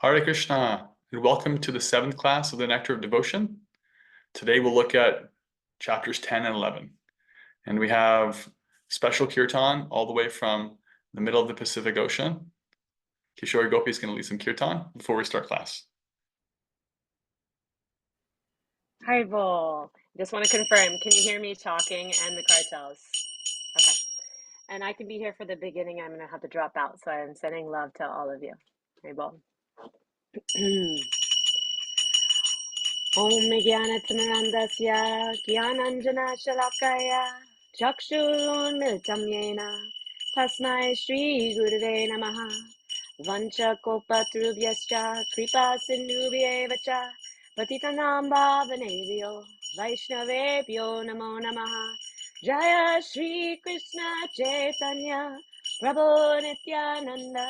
Hare Krishna, and welcome to the 7th class of the Nectar of Devotion. Today we'll look at chapters 10 and 11. And we have special kirtan all the way from the middle of the Pacific Ocean. Kishore Gopi is going to lead some kirtan before we start class. Haribol. Just want to confirm, can you hear me talking and the cartels? Okay. And I can be here for the beginning. I'm going to have to drop out, so I'm sending love to all of you. Haribol. Om Jnanatimandasya Jnananjana Shalakaya Chakshurunmilitam Yena Tasmai Shri Gurave Namaha Vanchakopatrubhyascha Kripa Sindhubhyevacha Patitanam Bhavanebhyo Vaishnavebhyo Namo Namaha Jaya Shri Krishna Chaitanya Prabhu Nityananda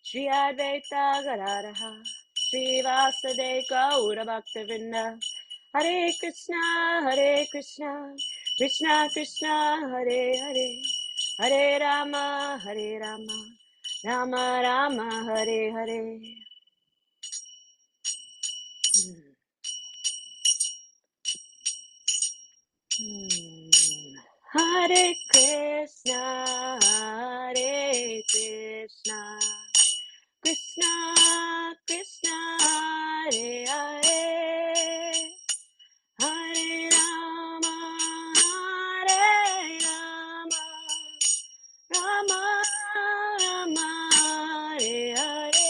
Shri Advaita Gadadha Shri Vasudeva Gaura Bhaktavinda Hare Krishna, Krishna Krishna, Hare Hare, Hare Rama, Rama Rama, Hare Hare. Hare Krishna, Krishna Krishna, Hare Hare, Hare Rama, Rama Rama, Hare Hare,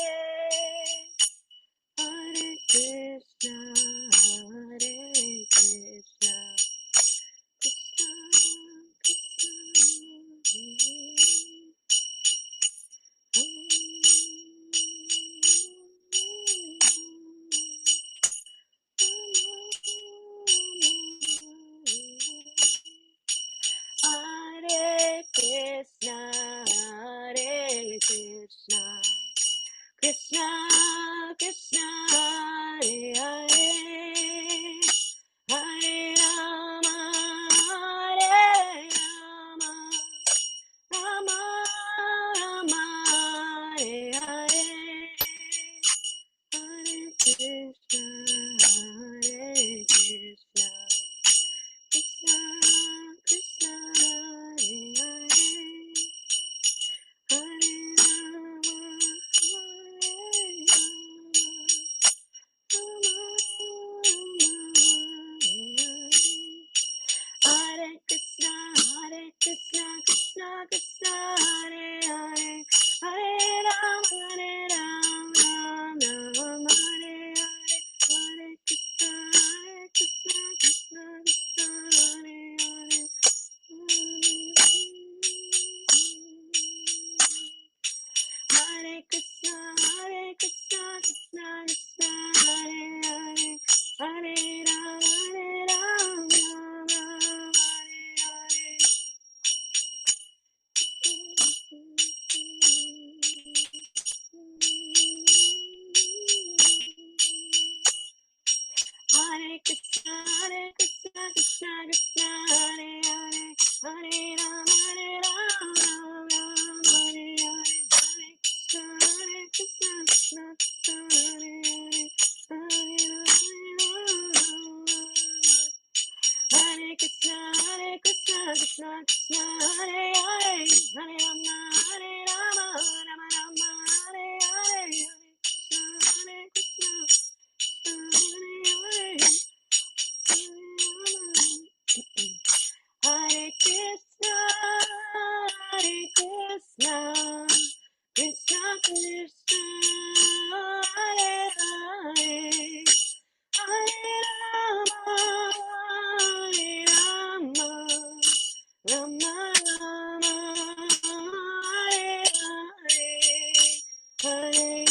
Hare Krishna, Krishna Krishna Krishna, Hare Hare, Hare Rama, Rama Rama, Hare Hare, Hare Krishna, Krishna Krishna, Hare Hare, Hare Krishna, Krishna Krishna, Hare Hare, Hare Rama, Rama Hare Hare, Hare Krishna, Krishna Krishna, Hare Hare. Hare Krishna, Krishna Krishna, Hare Hare, Hare Rama, Rama Hare Hare. Hare Krishna, Krishna Krishna, Hare Hare, Hare Rama, Rama Hare Hare, Hare Krishna, Krishna Hare Hare, Hare Krishna, Krishna Krishna, Hare Hare, Hare Rama, Rama Hare Hare, Hare Krishna, Hare Krishna, Krishna Krishna, Hare Hare, Hare Rama, Rama Hare Hare, Hare.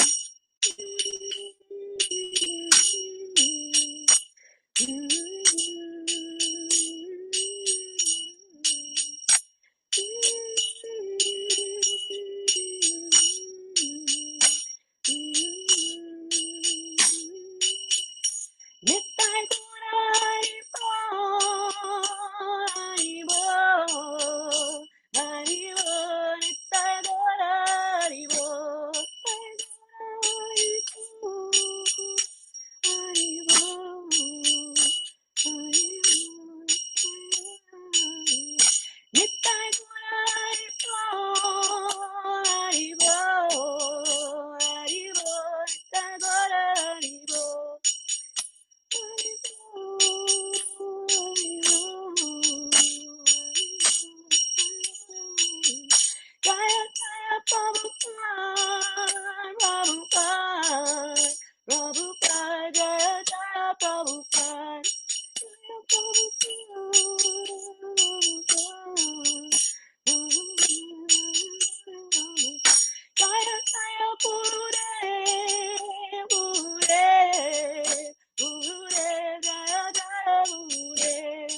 Prabhupada, Prabhupada, Jaya Jaya Prabhupada, Jaya Prabhupada. Jaya Jaya Gurudev, Gurudev, Gurudev, Jaya Jaya Gurudev.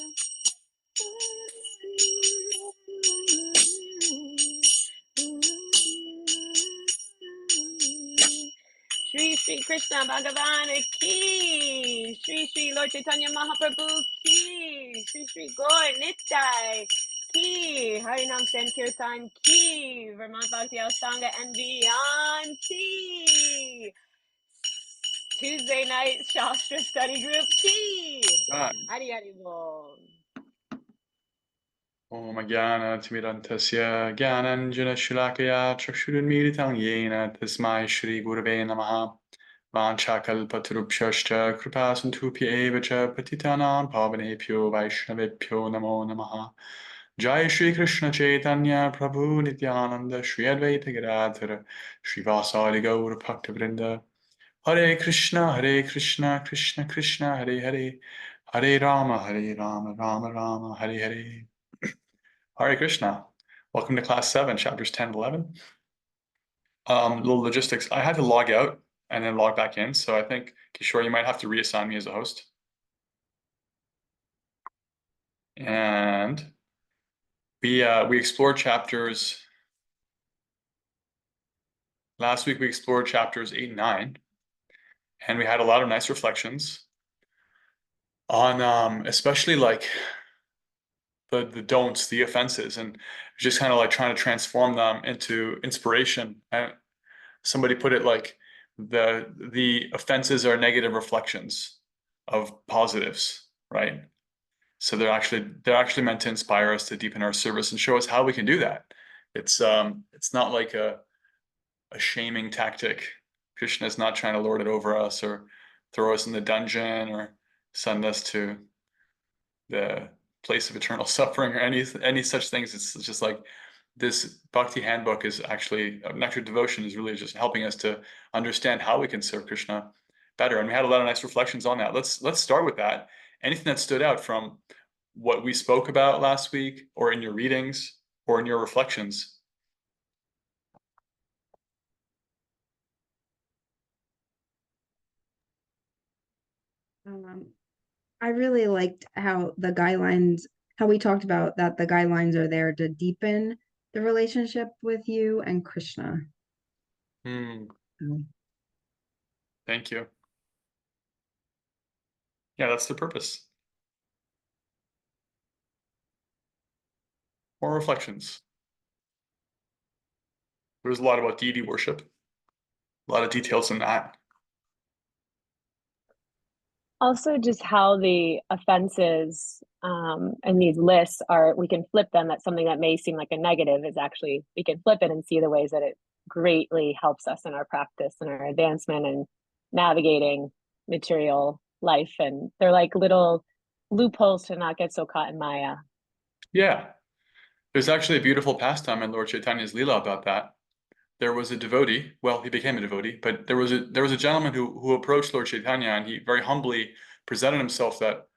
Shri Shri Krishna Bhagavan ki, Shri Shri Lord Chaitanya Mahaprabhu ki, Shri Shri Gaur Nitai ki, Harinam Sankirtan ki, Vermont Bhakti Sangha and beyond ki, Tuesday night Shastra study group ki, Hari Hari Bol. Om Jnana-timirantasya Jnananjana-shalakaya Chakshurunmilitam Yena Tasmai Shri Gurave Namaha Vanchakalpatarubhyascha Kripasantubhya eva cha Patitanam Pavanebhyo Vaishnavebhyo Namo Namaha Jai Shri Krishna Chaitanya Prabhu Nityananda Shri Advaita Gadadhara Shri Vasari Gaur Bhaktivinoda Hare Krishna, Krishna Krishna, Hare Hare, Hare Rama, Rama Rama, Hare Hare. Hare Krishna. Welcome to class 7, chapters 10 and 11. Little logistics. I had to log out and then log back in, so I think, Kishore, you might have to reassign me as a host. And we explored chapters. Last week we explored chapters 8 and 9, and we had a lot of nice reflections on especially like the don'ts, the offenses, and just kind of like trying to transform them into inspiration. And somebody put it like the offenses are negative reflections of positives, right? So they're actually meant to inspire us to deepen our service and show us how we can do that. It's not like a shaming tactic. Krishna is not trying to lord it over us or throw us in the dungeon or send us to the place of eternal suffering or any such things. It's just like this Bhakti handbook is actually, Nectar Devotion is really just helping us to understand how we can serve Krishna better. And we had a lot of nice reflections on that. Let's start with that. Anything that stood out from what we spoke about last week, or in your readings, or in your reflections? Um, I really liked how we talked about that the guidelines are there to deepen the relationship with you and Krishna. Hmm, Um, thank you. Yeah, that's the purpose. More reflections. There's a lot about deity worship, a lot of details in that. Also, just how the offenses and these lists are, we can flip them. That something that may seem like a negative is actually, we can flip it and see the ways that it greatly helps us in our practice and our advancement and navigating material life. And they're like little loopholes to not get so caught in Maya. Yeah, there's actually a beautiful pastime in Lord Chaitanya's Leela about that. There was a devotee, well, he became a devotee, but there was a gentleman who approached Lord Chaitanya, and he very humbly presented himself that,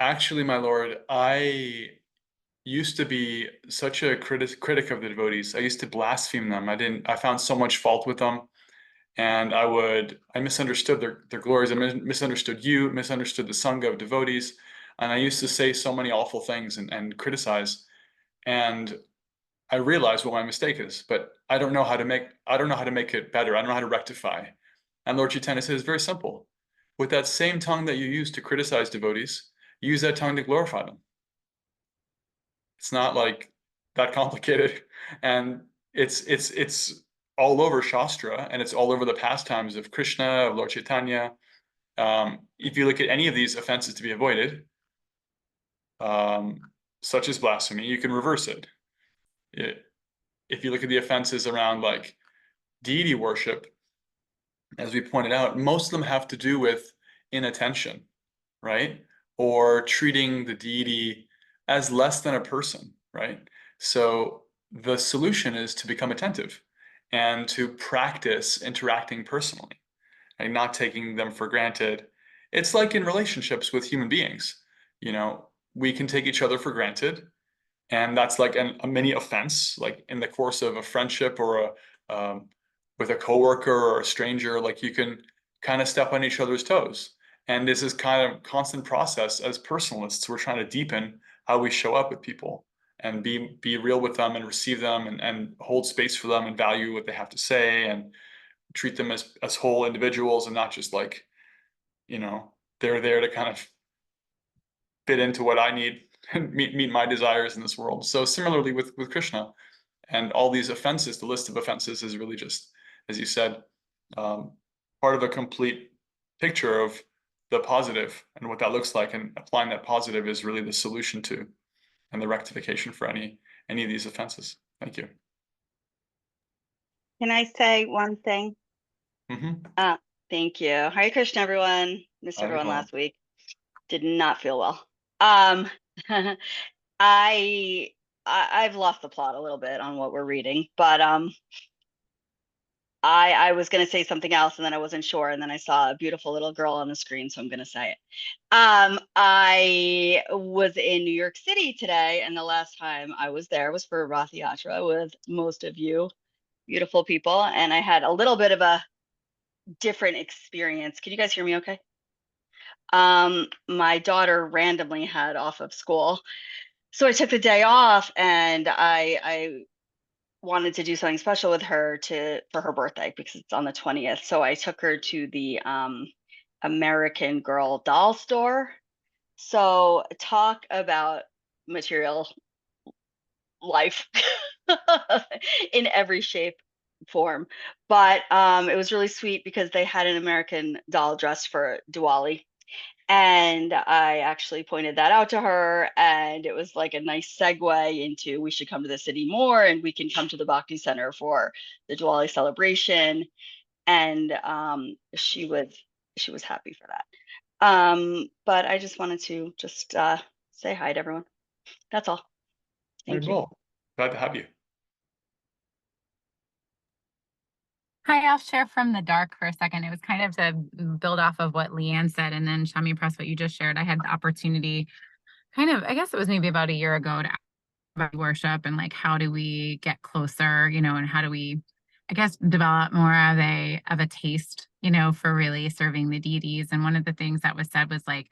actually, my Lord, I used to be such a critic of the devotees. I used to blaspheme them. I found so much fault with them. And I misunderstood their glories. I misunderstood you, misunderstood the Sangha of devotees. And I used to say so many awful things and criticize. And I realize what my mistake is, but I don't know how to make it better. I don't know how to rectify. And Lord Chaitanya says, it's very simple. With that same tongue that you use to criticize devotees, use that tongue to glorify them. It's not like that complicated. And it's all over Shastra, and it's all over the pastimes of Krishna, of Lord Chaitanya. If you look at any of these offenses to be avoided, such as blasphemy, you can reverse it. If you look at the offenses around like deity worship, as we pointed out, most of them have to do with inattention, right? Or treating the deity as less than a person, right? So the solution is to become attentive. and to practice interacting personally and not taking them for granted. It's like in relationships with human beings, you know, we can take each other for granted, and that's like a mini offense, like in the course of a friendship or a with a coworker or a stranger, like you can kind of step on each other's toes. And this is kind of constant process as personalists. We're trying to deepen how we show up with people and be real with them and receive them and hold space for them and value what they have to say and treat them as whole individuals and not just like, you know, they're there to kind of fit into what I need and meet my desires in this world. So similarly with Krishna and all these offenses, the list of offenses is really just, as you said, um, part of a complete picture of the positive and what that looks like, and applying that positive is really the solution to and the rectification for any of these offenses. Thank you. Can I say one thing? Mm-hmm. Thank you. Hare Krishna, everyone. Missed everyone Well, last week. Did not feel well. Um, I've lost the plot a little bit on what we're reading, but I was gonna say something else and then I wasn't sure, and then I saw a beautiful little girl on the screen, so I'm gonna say it. I was in New York City today, and the last time I was there was for Rath Yatra with most of you beautiful people, and I had a little bit of a different experience. Can you guys hear me okay? My daughter randomly had off of school, so I took the day off, and I wanted to do something special with her for her birthday because it's on the 20th. So I took her to the American Girl doll store. So talk about material life in every shape form. But it was really sweet because they had an American doll dress for Diwali, and I actually pointed that out to her, and it was like a nice segue into we should come to the city more, and we can come to the Bhakti Center for the Diwali celebration. And she was happy for that. But I just wanted to just say hi to everyone. That's all. very Thank you. well. Glad to have you. Hi, I'll share from the dark for a second. It was kind of to build off of what Leanne said, and then Shami Press, what you just shared. I had the opportunity, kind of, I guess it was maybe about a year ago, to ask about worship and like how do we get closer, and how do we, I guess, develop more of a taste, for really serving the deities. And one of the things that was said was like,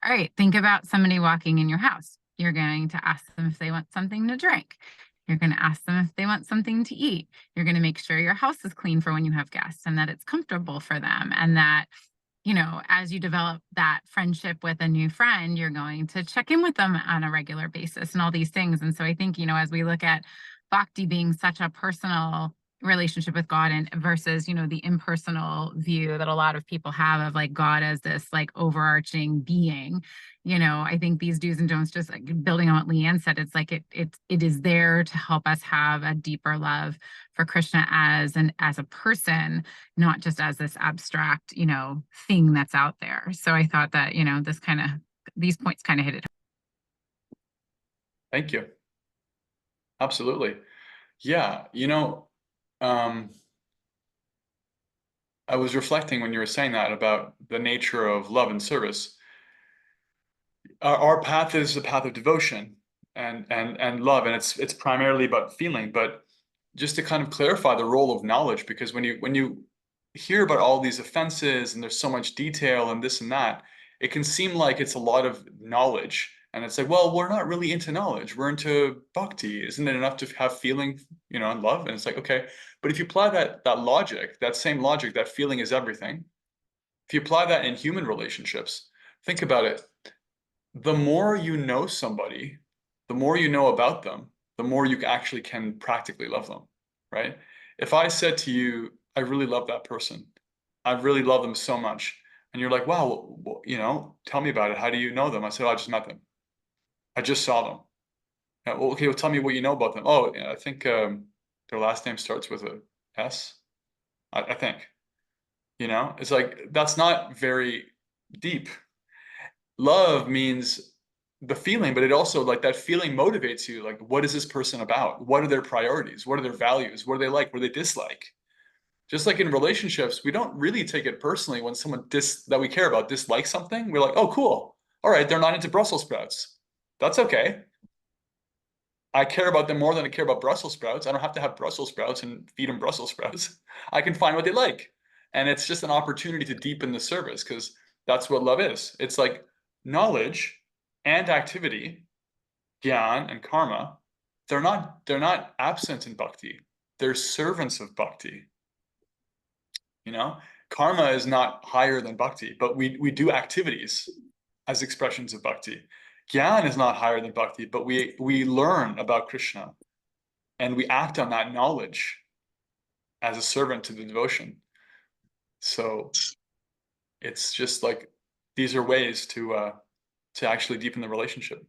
all right, think about somebody walking in your house. You're going to ask them if they want something to drink. You're going to ask them if they want something to eat. You're going to make sure your house is clean for when you have guests and that it's comfortable for them. And that, as you develop that friendship with a new friend, you're going to check in with them on a regular basis and all these things. And so I think, as we look at bhakti being such a personal relationship with God and versus, the impersonal view that a lot of people have of like God as this like overarching being, I think these do's and don'ts, just like building on what Leanne said, it's like it is there to help us have a deeper love for Krishna as a person, not just as this abstract, thing that's out there. So I thought that, these points kind of hit it. Thank you. Absolutely. Yeah. I was reflecting when you were saying that about the nature of love and service. Our path is the path of devotion and love, and it's primarily about feeling. But just to kind of clarify the role of knowledge, because when you hear about all these offenses and there's so much detail and this and that, it can seem like it's a lot of knowledge. And it's like, well, we're not really into knowledge. We're into bhakti. Isn't it enough to have feeling, and love? And it's like, okay, but if you apply that logic, that same logic, that feeling is everything. If you apply that in human relationships, think about it. The more you know somebody, the more you know about them, the more you actually can practically love them, right? If I said to you, I really love that person, I really love them so much, and you're like, wow, tell me about it. How do you know them? I said, oh, I just met them. I just saw them. Yeah, well, okay, well, tell me what you know about them. Oh, yeah, I think their last name starts with a S. I think. It's like that's not very deep. Love means the feeling, but it also like that feeling motivates you. Like, what is this person about? What are their priorities? What are their values? What do they like? What do they dislike? Just like in relationships, we don't really take it personally when someone that we care about dislikes something. We're like, oh, cool. All right, they're not into Brussels sprouts. That's okay. I care about them more than I care about Brussels sprouts. I don't have to have Brussels sprouts and feed them Brussels sprouts. I can find what they like. And it's just an opportunity to deepen the service, because that's what love is. It's like knowledge and activity, gyan and karma. They're not absent in bhakti. They're servants of bhakti. You know, karma is not higher than bhakti, but we do activities as expressions of bhakti. Gyan is not higher than bhakti, but we learn about Krishna and we act on that knowledge as a servant to the devotion. So it's just like these are ways to actually deepen the relationship.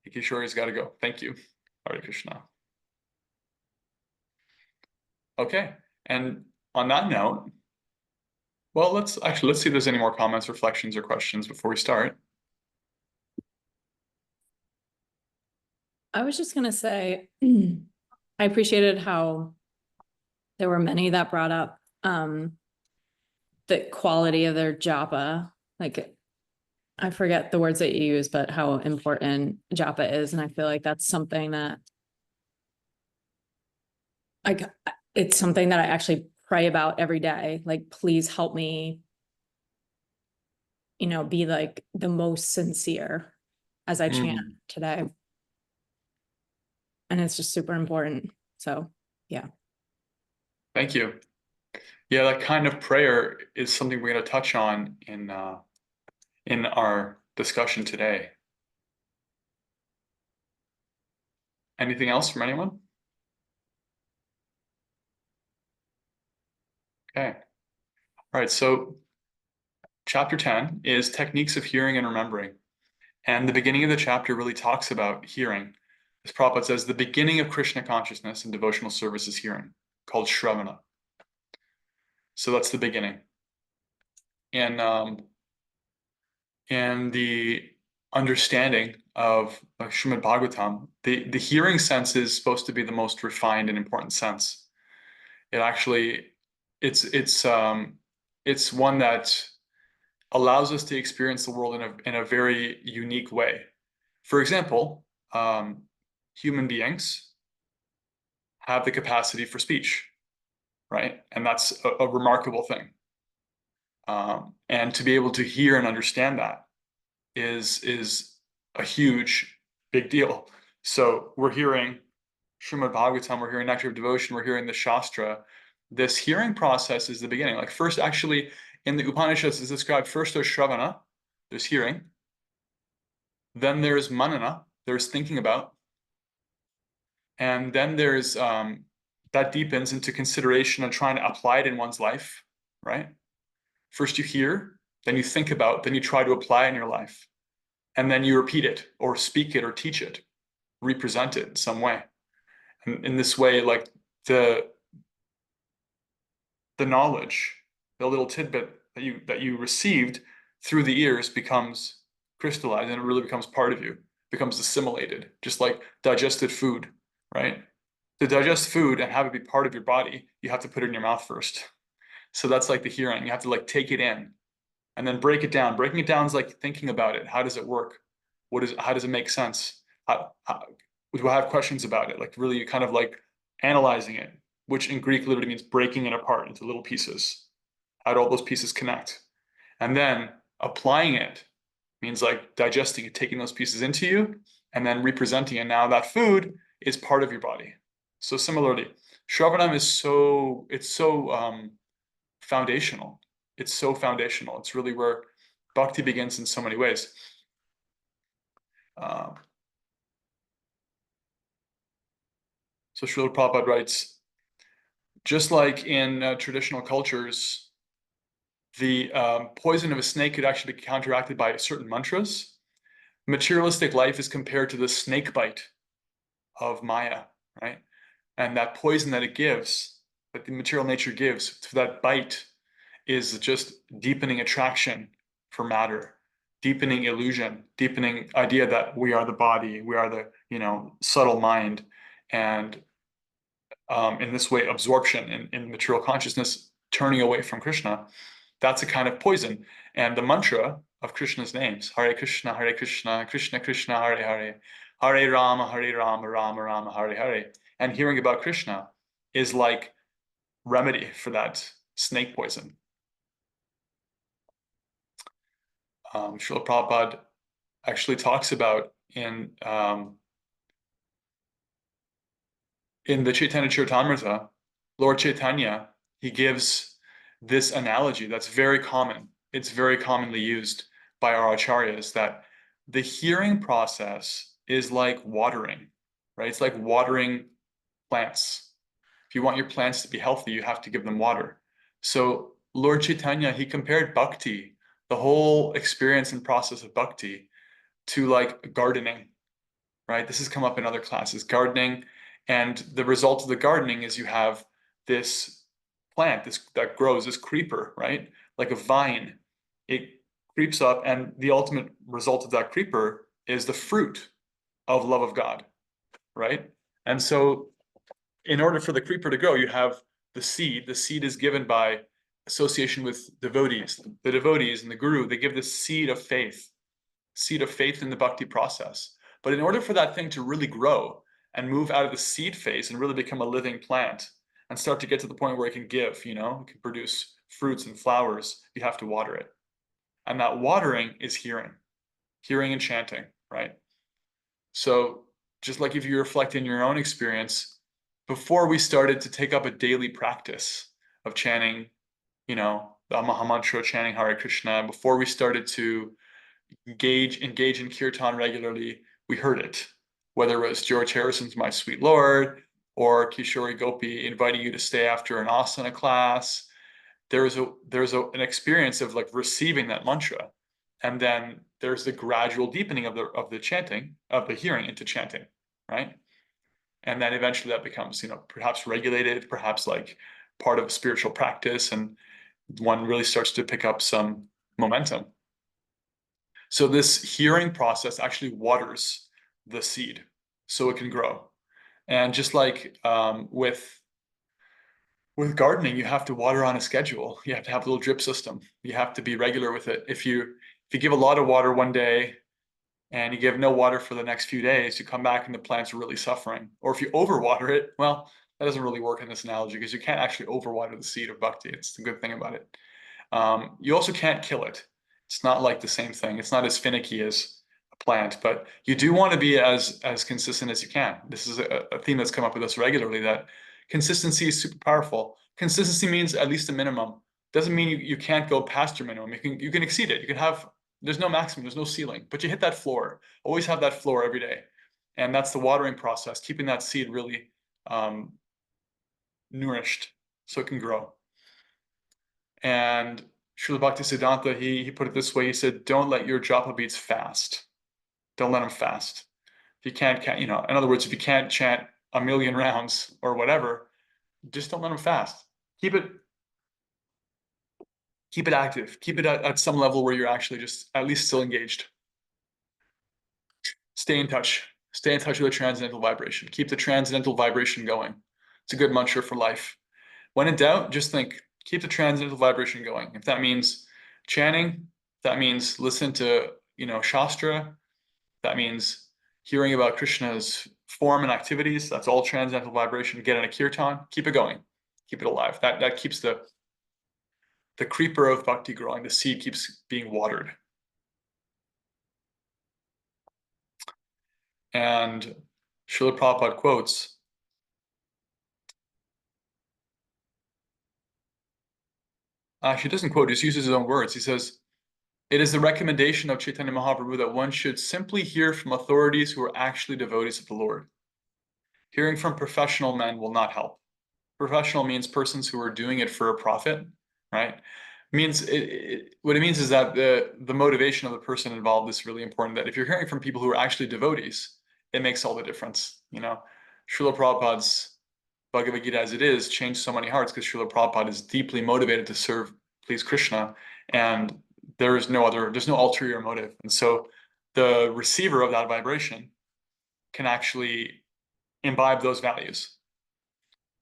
Kishori's got to go. Thank you. Hare Krishna. Okay, and on that note, well, let's see if there's any more comments, reflections, or questions before we start. I was just going to say, I appreciated how there were many that brought up the quality of their japa. Like, I forget the words that you use, but how important japa is. And I feel like that's something that it's something that I actually pray about every day. Like, please help me, be like the most sincere as I chant today. And it's just super important. So, yeah. Thank you. Yeah, that kind of prayer is something we're going to touch on in our discussion today. Anything else from anyone? Okay. All right, so chapter 10 is techniques of hearing and remembering. And the beginning of the chapter really talks about hearing. As Prabhupada says, the beginning of Krishna consciousness and devotional service is hearing, called Shravana. So that's the beginning. And the understanding of Srimad Bhagavatam, the hearing sense is supposed to be the most refined and important sense. It actually, it's one that allows us to experience the world in a very unique way. For example, human beings have the capacity for speech, right? And that's a remarkable thing. And to be able to hear and understand that is a huge, big deal. So we're hearing Srimad Bhagavatam, we're hearing Nectar of Devotion, we're hearing the Shastra. This hearing process is the beginning. Like first, actually, in the Upanishads is described, first there's Shravana, there's hearing. Then there's Manana, there's thinking about. And then there's, that deepens into consideration and trying to apply it in one's life, right? First you hear, then you think about, then you try to apply in your life. And then you repeat it or speak it or teach it, represent it in some way. And in this way, like the knowledge, the little tidbit that you received through the ears becomes crystallized and it really becomes part of you, becomes assimilated, just like digested food, right? To digest food and have it be part of your body, you have to put it in your mouth first. So that's like the hearing. You have to like take it in and then break it down. Breaking it down is like thinking about it. How does it work? How does it make sense? Do I have questions about it? Like really kind of like analyzing it, which in Greek literally means breaking it apart into little pieces. How do all those pieces connect? And then applying it means like digesting it, taking those pieces into you and then representing it. Now that food is part of your body. So similarly, Shravanam is so foundational. It's so foundational. It's really where bhakti begins in so many ways. So Srila Prabhupada writes, just like in traditional cultures, the poison of a snake could actually be counteracted by certain mantras. Materialistic life is compared to the snake bite of Maya, right? And that poison that it gives, that the material nature gives to that bite is just deepening attraction for matter. deepening illusion, deepening idea that we are the body, we are the, subtle mind, and in this way, absorption in material consciousness, turning away from Krishna. That's a kind of poison. And the mantra of Krishna's names, Hare Krishna, Krishna Krishna, Hare Hare, Hare Rama, Rama Rama, Hare Hare. And hearing about Krishna is like remedy for that snake poison. Srila Prabhupada actually talks about in the Chaitanya Charitamrita, Lord Chaitanya, he gives this analogy that's very common. It's very commonly used by our acharyas, that the hearing process is like watering, right? It's like watering plants. If you want your plants to be healthy, you have to give them water. So Lord Chaitanya, he compared bhakti, the whole experience and process of bhakti, to like gardening, right? This has come up in other classes, gardening. And the result of the gardening is you have this plant that grows, this creeper, right? Like a vine. It creeps up, and the ultimate result of that creeper is the fruit of love of God, right? And so in order for the creeper to grow, you have the seed. The seed is given by association with devotees. The devotees and the guru, they give this seed of faith in the bhakti process. But in order for that thing to really grow and move out of the seed phase and really become a living plant and start to get to the point where it can give, it can produce fruits and flowers, you have to water it. And that watering is hearing and chanting, right? So just like if you reflect in your own experience, before we started to take up a daily practice of chanting, the Mahamantra, chanting Hare Krishna, before we started to engage in kirtan regularly, we heard it. Whether it was George Harrison's My Sweet Lord or Kishori Gopi inviting you to stay after an asana class, there's an experience of like receiving that mantra. And then there's the gradual deepening of the chanting, of the hearing into chanting, right? And then eventually that becomes, perhaps regulated, perhaps like part of a spiritual practice, and one really starts to pick up some momentum. So this hearing process actually waters the seed so it can grow. And just like with gardening, you have to water on a schedule. You have to have a little drip system. You have to be regular with it. If you give a lot of water one day and you give no water for the next few days, you come back and the plant's really suffering. Or if you overwater it, well, that doesn't really work in this analogy because you can't actually overwater the seed of bhakti. It's the good thing about it. You also can't kill it. It's not like the same thing. It's not as finicky as a plant, but you do want to be as consistent as you can. This is a theme that's come up with us regularly, that consistency is super powerful. Consistency means at least a minimum. Doesn't mean you can't go past your minimum. You can exceed it. You can have, there's no maximum, there's no ceiling, but you hit that floor. Always have that floor every day. And that's the watering process, keeping that seed really nourished so it can grow. And Srila Bhaktisiddhanta, he put it this way. He said, don't let your japa beats fast. Don't let them fast. If you can't, in other words, if you can't chant a million rounds or whatever, just don't let them fast. Keep it active. Keep it at some level where you're actually just at least still engaged. Stay in touch. Stay in touch with the transcendental vibration. Keep the transcendental vibration going. It's a good mantra for life. When in doubt, just think, keep the transcendental vibration going. If that means chanting, if that means listen to, Shastra, that means hearing about Krishna's form and activities, that's all transcendental vibration. Get in a kirtan, keep it going, keep it alive. That keeps the creeper of bhakti growing, the seed keeps being watered. And Srila Prabhupada quotes, actually doesn't quote, just uses his own words. He says, it is the recommendation of Chaitanya Mahaprabhu that one should simply hear from authorities who are actually devotees of the Lord. Hearing from professional men will not help. Professional means persons who are doing it for a profit, right? What it means is that the motivation of the person involved is really important. That if you're hearing from people who are actually devotees, it makes all the difference. Srila Prabhupada's Bhagavad Gita as it is changed so many hearts because Srila Prabhupada is deeply motivated to serve, please Krishna, and there's no ulterior motive. And so the receiver of that vibration can actually imbibe those values.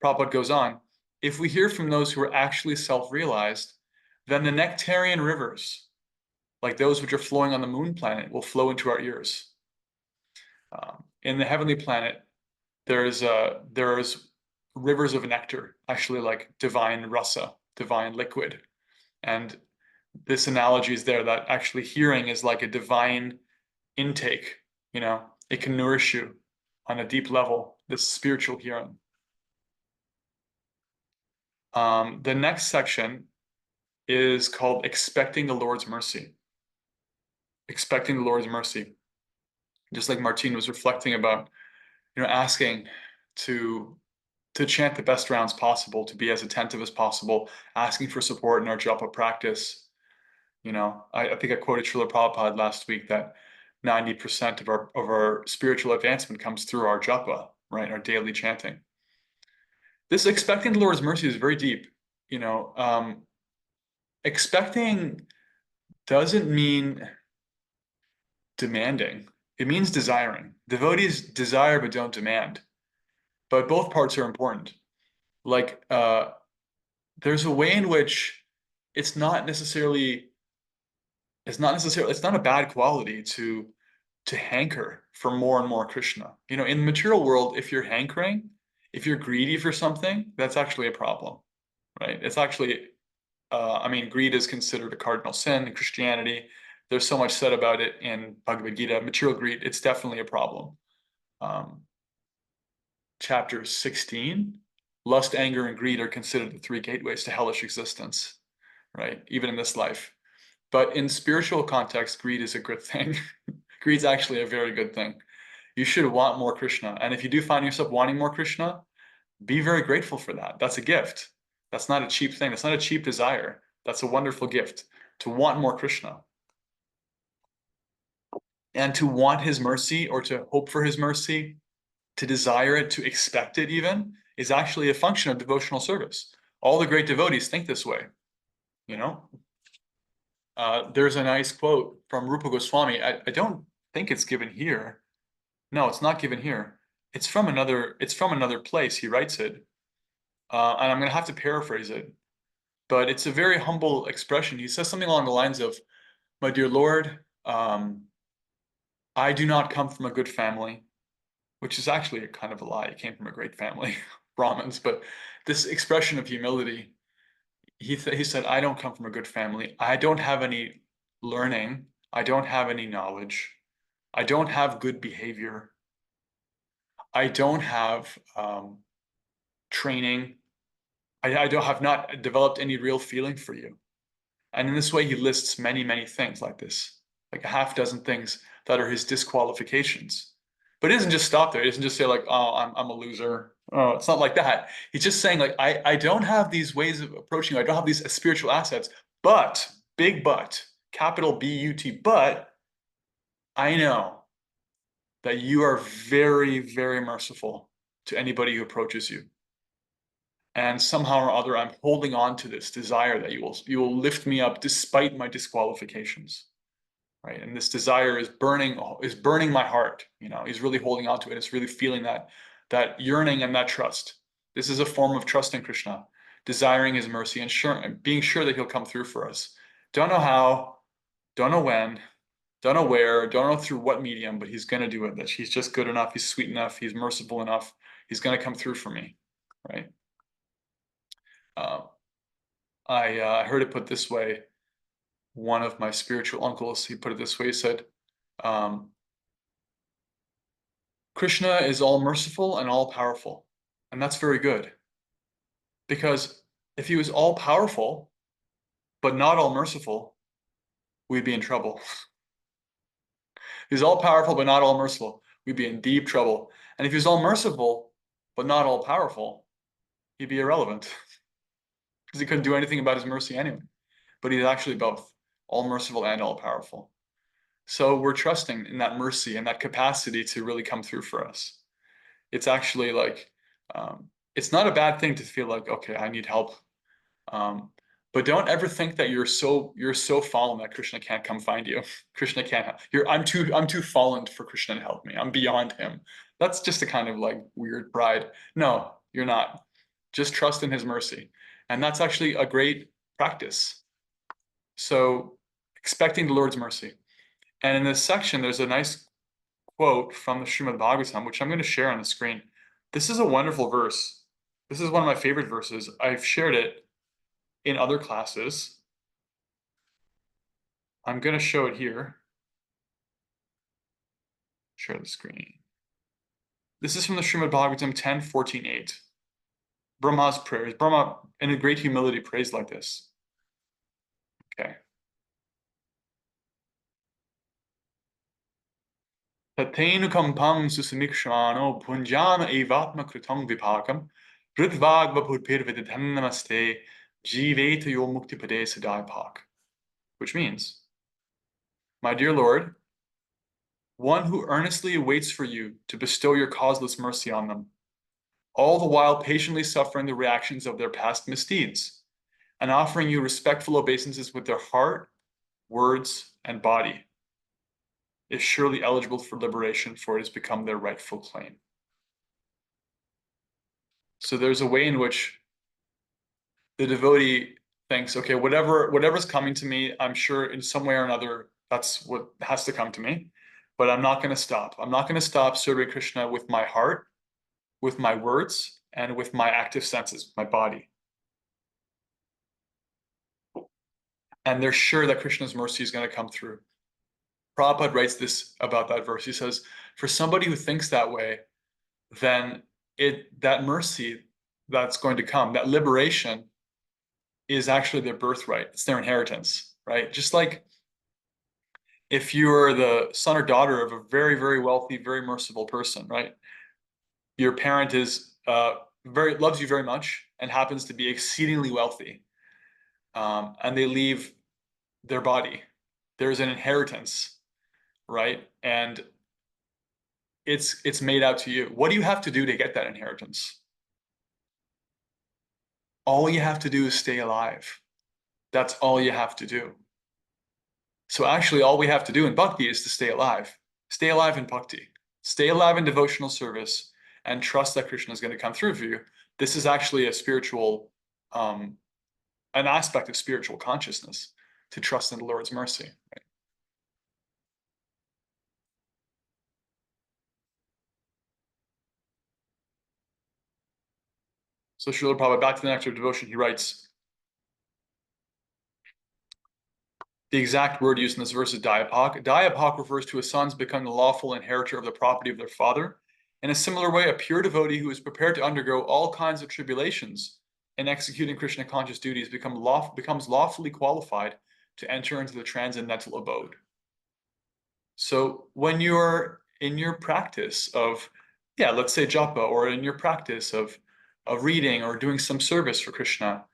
Prabhupada goes on, if we hear from those who are actually self-realized, then the nectarian rivers, like those which are flowing on the moon planet, will flow into our ears. In the heavenly planet, there's rivers of nectar, actually like divine rasa, divine liquid. And this analogy is there that actually hearing is like a divine intake, it can nourish you on a deep level, this spiritual hearing. The next section is called expecting the Lord's mercy. Expecting the Lord's mercy. Just like Martine was reflecting about, asking to chant the best rounds possible, to be as attentive as possible, asking for support in our japa practice. I think I quoted Srila Prabhupada last week that 90% of our spiritual advancement comes through our japa, right? Our daily chanting. This expecting the Lord's mercy is very deep. Expecting doesn't mean demanding. It means desiring. Devotees desire but don't demand. But both parts are important. Like, there's a way in which it's not a bad quality to hanker for more and more Krishna. In the material world, if you're hankering, if you're greedy for something, that's actually a problem, right? It's actually, greed is considered a cardinal sin in Christianity. There's so much said about it in Bhagavad Gita. Material greed, it's definitely a problem. Chapter 16, lust, anger, and greed are considered the three gateways to hellish existence, right? Even in this life. But in spiritual context, greed is a good thing. Greed's actually a very good thing. You should want more Krishna. And if you do find yourself wanting more Krishna, be very grateful for that. That's a gift. That's not a cheap thing. That's not a cheap desire. That's a wonderful gift to want more Krishna. And to want his mercy or to hope for his mercy, to desire it, to expect it even, is actually a function of devotional service. All the great devotees think this way, There's a nice quote from Rupa Goswami. I don't think it's given here. No, it's not given here. It's from another place. He writes it. And I'm going to have to paraphrase it. But it's a very humble expression. He says something along the lines of, my dear Lord, I do not come from a good family, which is actually a kind of a lie. He came from a great family, Brahmins. But this expression of humility, he said, I don't come from a good family. I don't have any learning. I don't have any knowledge. I don't have good behavior. I don't have training. I have not developed any real feeling for you. And in this way, he lists many, many things like this, like a half dozen things that are his disqualifications. But it doesn't just stop there. It doesn't just say like, oh, I'm a loser. Oh, it's not like that. He's just saying like, I don't have these ways of approaching you. I don't have these spiritual assets, but, big but, capital B-U-T, but I know that you are very, very merciful to anybody who approaches you. And somehow or other, I'm holding on to this desire that you will lift me up despite my disqualifications, right? And this desire is burning my heart. He's really holding on to it. It's really feeling that yearning and that trust. This is a form of trust in Krishna, desiring his mercy and being sure that he'll come through for us. Don't know how, don't know when, don't know where, don't know through what medium, but he's going to do it. That he's just good enough, he's sweet enough, he's merciful enough. He's going to come through for me, right? I heard it put this way. One of my spiritual uncles, he put it this way. He said, Krishna is all merciful and all powerful. And that's very good. Because if he was all powerful, but not all merciful, we'd be in trouble. He's all powerful, but not all merciful, we'd be in deep trouble. And if he's all merciful, but not all powerful, he'd be irrelevant. Because he couldn't do anything about his mercy anyway. But he's actually both, all merciful and all powerful. So we're trusting in that mercy and that capacity to really come through for us. It's actually like, it's not a bad thing to feel like, okay, I need help. But But don't ever think that you're so fallen that Krishna can't come find you. Krishna can't help. I'm too fallen for Krishna to help me. I'm beyond him. That's just a kind of like weird pride. No, you're not. Just trust in his mercy. And that's actually a great practice. So expecting the Lord's mercy. And in this section, there's a nice quote from the Srimad Bhagavatam, which I'm going to share on the screen. This is a wonderful verse. This is one of my favorite verses. I've shared it in other classes. I'm going to show it here. Share the screen. This is from the Srimad Bhagavatam 10:14-8. Brahma's prayers. Brahma, in a great humility, prays like this. Okay. Tatenukampam susamikshano punjana evatma kritam vipakam ridvagva purpirvididhan namaste jiveta yo muktipade sadaipak. Which means, my dear Lord, one who earnestly waits for you to bestow your causeless mercy on them, all the while patiently suffering the reactions of their past misdeeds, and offering you respectful obeisances with their heart, words, and body, is surely eligible for liberation, for it has become their rightful claim. So there's a way in which the devotee thinks, okay, whatever's coming to me, I'm sure in some way or another, that's what has to come to me, but I'm not going to stop. I'm not going to stop serving Krishna with my heart, with my words, and with my active senses, my body. And they're sure that Krishna's mercy is going to come through. Prabhupada writes this about that verse. He says, for somebody who thinks that way, then that mercy that's going to come, that liberation, is actually their birthright. It's their inheritance, right? Just like if you're the son or daughter of a very, very wealthy, very merciful person, right? Your parent is loves you very much and happens to be exceedingly wealthy, and they leave their body. There's an inheritance, right? And it's made out to you. What do you have to do to get that inheritance? All you have to do is stay alive. That's all you have to do. So actually, all we have to do in bhakti is to stay alive. Stay alive in bhakti. Stay alive in devotional service and trust that Krishna is going to come through for you. This is actually a spiritual, an aspect of spiritual consciousness, to trust in the Lord's mercy. Right? So Srila Prabhupada, back to the Nectar of Devotion, he writes, the exact word used in this verse is diapak. Diapak refers to a son's becoming the lawful inheritor of the property of their father. In a similar way, a pure devotee who is prepared to undergo all kinds of tribulations in executing Krishna conscious duties becomes lawfully qualified to enter into the transcendental abode. So when you're in your practice of, let's say japa, or in your practice of reading or doing some service for Krishna,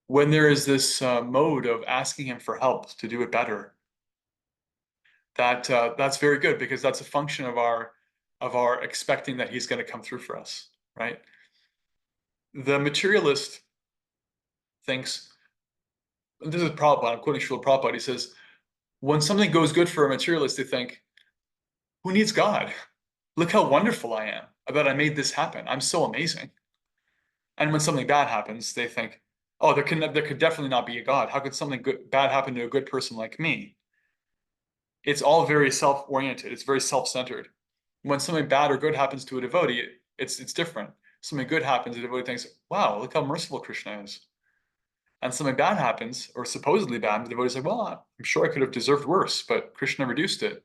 when there is this mode of asking him for help to do it better, that's very good, because that's a function of our expecting that he's going to come through for us, right? The materialist thinks, this is Prabhupada, I'm quoting Srila Prabhupada, he says, when something goes good for a materialist, they think, who needs God? Look how wonderful I am. I bet I made this happen. I'm so amazing. And when something bad happens, they think, oh, there could definitely not be a God. How could something bad happen to a good person like me? It's all very self-oriented. It's very self-centered. When something bad or good happens to a devotee, it's different. Something good happens, the devotee thinks, wow, look how merciful Krishna is. And something bad happens, or supposedly bad, and the devotee's like, well, I'm sure I could have deserved worse, but Krishna reduced it.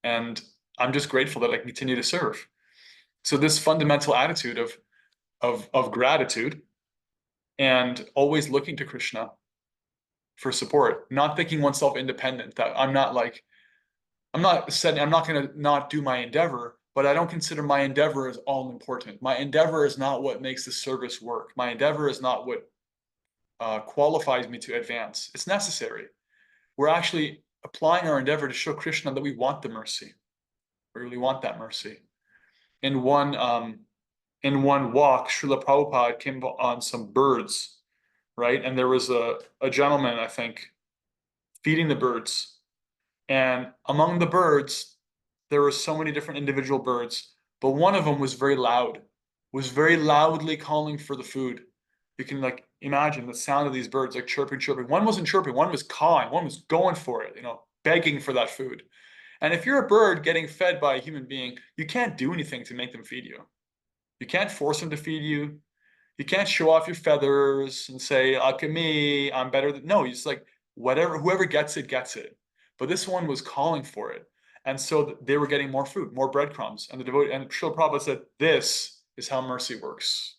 And I'm just grateful that I can continue to serve. So this fundamental attitude of gratitude and always looking to Krishna for support, not thinking oneself independent, that I'm not going to not do my endeavor, but I don't consider my endeavor as all important. My endeavor is not what makes the service work. My endeavor is not what qualifies me to advance. It's necessary. We're actually applying our endeavor to show Krishna that we want the mercy. We really want that mercy. In one walk, Srila Prabhupada came on some birds right? And there was a gentleman, I think, feeding the birds. And among the birds, there were so many different individual birds, but one of them was very loud, was very loudly calling for the food. You can like imagine the sound of these birds like chirping, chirping. One wasn't chirping, one was cawing, one was going for it, begging for that food. And if you're a bird getting fed by a human being, you can't do anything to make them feed you. You can't force them to feed you. You can't show off your feathers and say, look at me, I'm better than, no, you just like, whatever, whoever gets it, gets it. But this one was calling for it. And so they were getting more food, more breadcrumbs. And Srila Prabhupada said, this is how mercy works.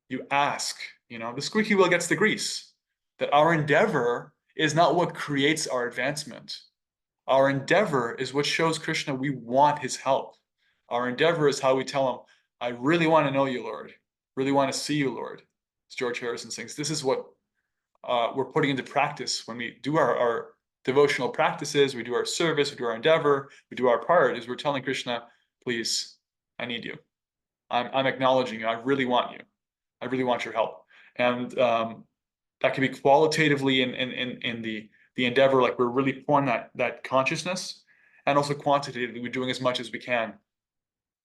You ask, the squeaky wheel gets the grease. That our endeavor is not what creates our advancement. Our endeavor is what shows Krishna we want his help. Our endeavor is how we tell him, I really want to know you, Lord. Really want to see you, Lord. As George Harrison sings, this is what we're putting into practice when we do our devotional practices, we do our service, we do our endeavor, we do our part, is we're telling Krishna, please, I need you. I'm acknowledging you. I really want you. I really want your help. And that can be qualitatively in the endeavor, like we're really pouring that consciousness, and also quantitatively, we're doing as much as we can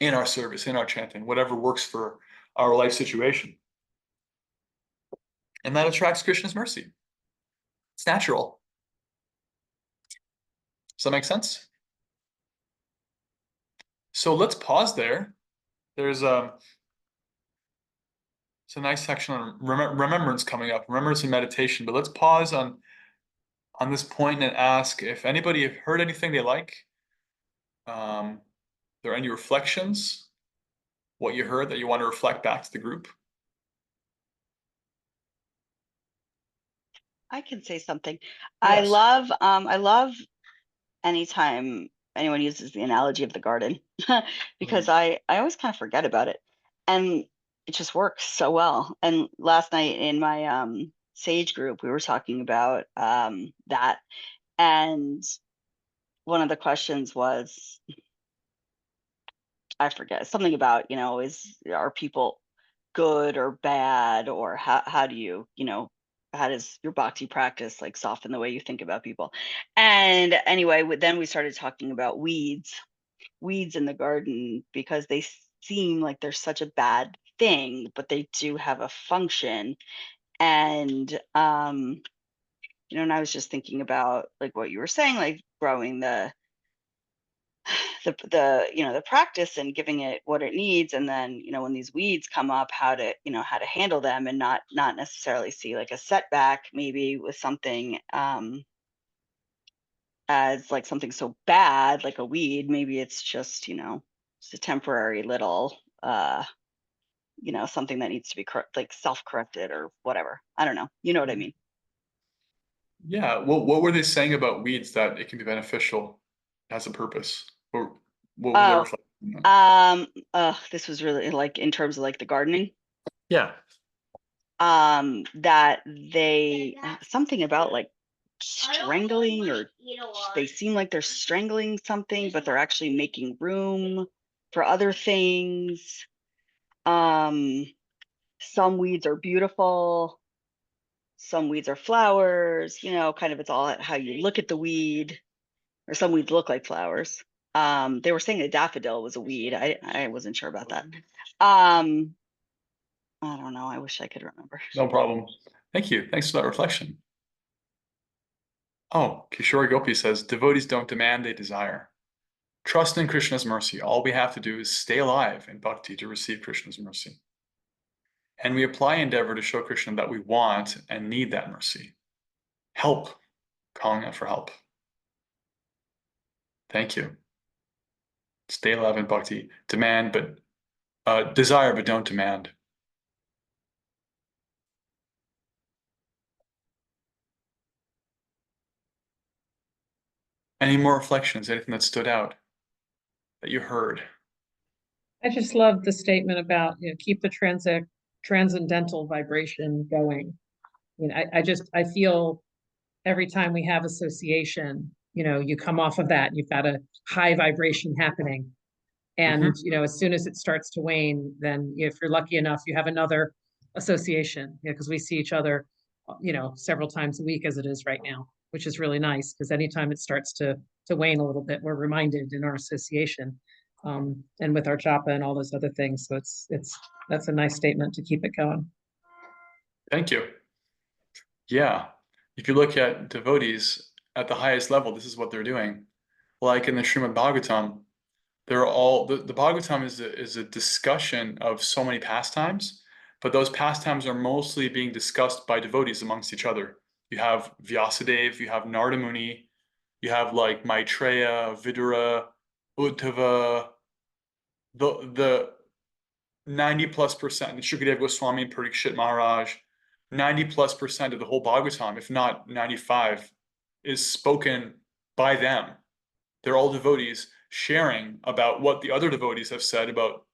in our service, in our chanting, whatever works for our life situation. And that attracts Krishna's mercy. It's natural. Does that make sense? So let's pause there. There's it's a nice section on remembrance coming up, remembrance and meditation, but let's pause on this point and ask if anybody have heard anything they like. There are any reflections, what you heard that you want to reflect back to the group? I can say something. Yes. I love anytime anyone uses the analogy of the garden because I always kind of forget about it, and it just works so well. And last night in my sage group, we were talking about that, and one of the questions was, I forget, something about, are people good or bad, or how do you, how does your bhakti practice like soften the way you think about people? And anyway, then we started talking about weeds in the garden, because they seem like they're such a bad thing, but they do have a function. And and I was just thinking about like what you were saying, like growing the practice and giving it what it needs, and then when these weeds come up, how to handle them, and not necessarily see like a setback maybe with something as like something so bad like a weed. Maybe it's just just a temporary little something that needs to be like self-corrected or whatever. I don't know, you know what I mean. Yeah. What were they saying about weeds that it can be beneficial, has a purpose? Or what was their Oh, reflection on? this was really like in terms of like the gardening, Yeah. that they something about like strangling, or they seem like they're strangling something, but they're actually making room for other things. Some weeds are beautiful, some weeds are flowers, kind of, it's all how you look at the weed, or some weeds look like flowers. They were saying a daffodil was a weed. I wasn't sure about that. I don't know. I wish I could remember. No problem. Thank you. Thanks for that reflection. Oh, Kishore Gopi says, devotees don't demand, they desire. Trust in Krishna's mercy. All we have to do is stay alive in bhakti to receive Krishna's mercy. And we apply endeavor to show Krishna that we want and need that mercy. Help, calling out for help. Thank you. Stay alive in bhakti. Demand, but desire, but don't demand. Any more reflections? Anything that stood out that you heard? I just love the statement about, keep the transcendental vibration going. I feel every time we have association, you come off of that, you've got a high vibration happening. And, as soon as it starts to wane, then if you're lucky enough, you have another association, because we see each other, several times a week as it is right now, which is really nice because anytime it starts to wane a little bit, we're reminded in our association, and with our japa and all those other things. So that's a nice statement to keep it going. Thank you. Yeah. If you look at devotees at the highest level, this is what they're doing. Like in the Srimad Bhagavatam, they're all the Bhagavatam is a discussion of so many pastimes, but those pastimes are mostly being discussed by devotees amongst each other. You have Vyasadeva, you have Narada Muni, you have like Maitreya, Vidura, Uddhava, the 90+%, the Shukadeva Goswami and Parikshit Maharaj, 90+% of the whole Bhagavatam, if not 95, is spoken by them. They're all devotees sharing about what the other devotees have said about,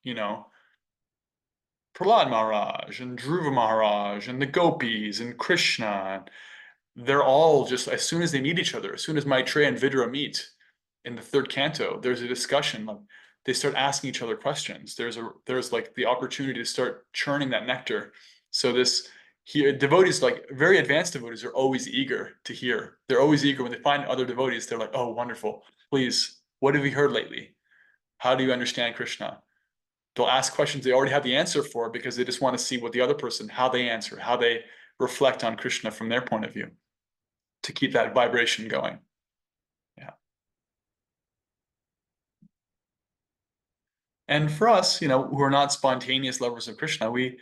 Prahlad Maharaj and Dhruva Maharaj and the gopis and Krishna. They're all just, as soon as they meet each other, as soon as Maitreya and Vidura meet in the third canto, there's a discussion. Like, they start asking each other questions. There's like the opportunity to start churning that nectar. So devotees, like very advanced devotees, are always eager to hear. They're always eager when they find other devotees. They're like, oh, wonderful. Please, what have you heard lately? How do you understand Krishna? They'll ask questions they already have the answer for because they just want to see what the other person, how they answer, how they reflect on Krishna from their point of view, to keep that vibration going. Yeah. And for us, who are not spontaneous lovers of Krishna, we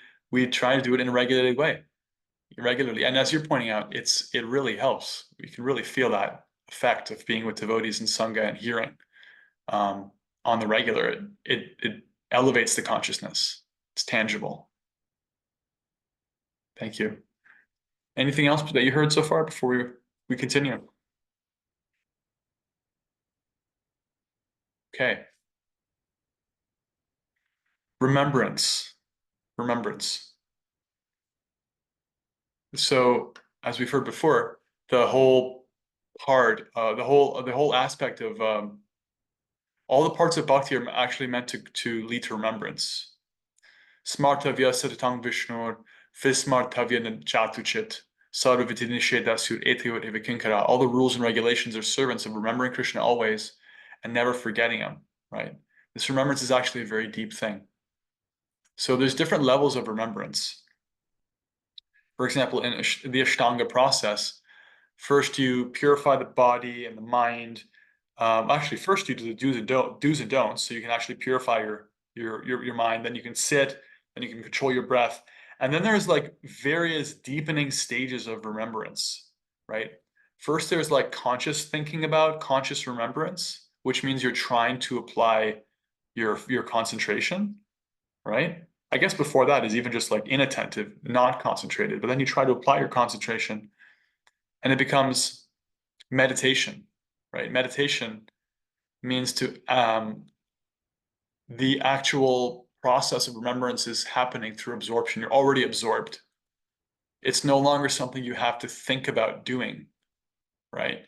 try to do it in a regulated way, regularly. And as you're pointing out, it really helps. We can really feel that effect of being with devotees and sangha and hearing on the regular. It elevates the consciousness. It's tangible. Thank you. Anything else that you heard so far before we continue? Okay. Remembrance. So, as we've heard before, the whole part, the whole aspect of all the parts of bhakti are actually meant to lead to remembrance. Smartavya satatang vishnur, vismartavya chatuchit, sarvaviti nishedasur etayot evikinkara. All the rules and regulations are servants of remembering Krishna always and never forgetting him, right? This remembrance is actually a very deep thing. So there's different levels of remembrance. For example, in the Ashtanga process, first you purify the body and the mind. Actually, first you do the do's and don'ts, so you can actually purify your mind. Then you can sit, then you can control your breath, and then there's like various deepening stages of remembrance, right? First, there's like conscious thinking about conscious remembrance, which means you're trying to apply your concentration, right? I guess before that is even just like inattentive, not concentrated, but then you try to apply your concentration and it becomes meditation, right? Meditation means the actual process of remembrance is happening through absorption. You're already absorbed. It's no longer something you have to think about doing, right?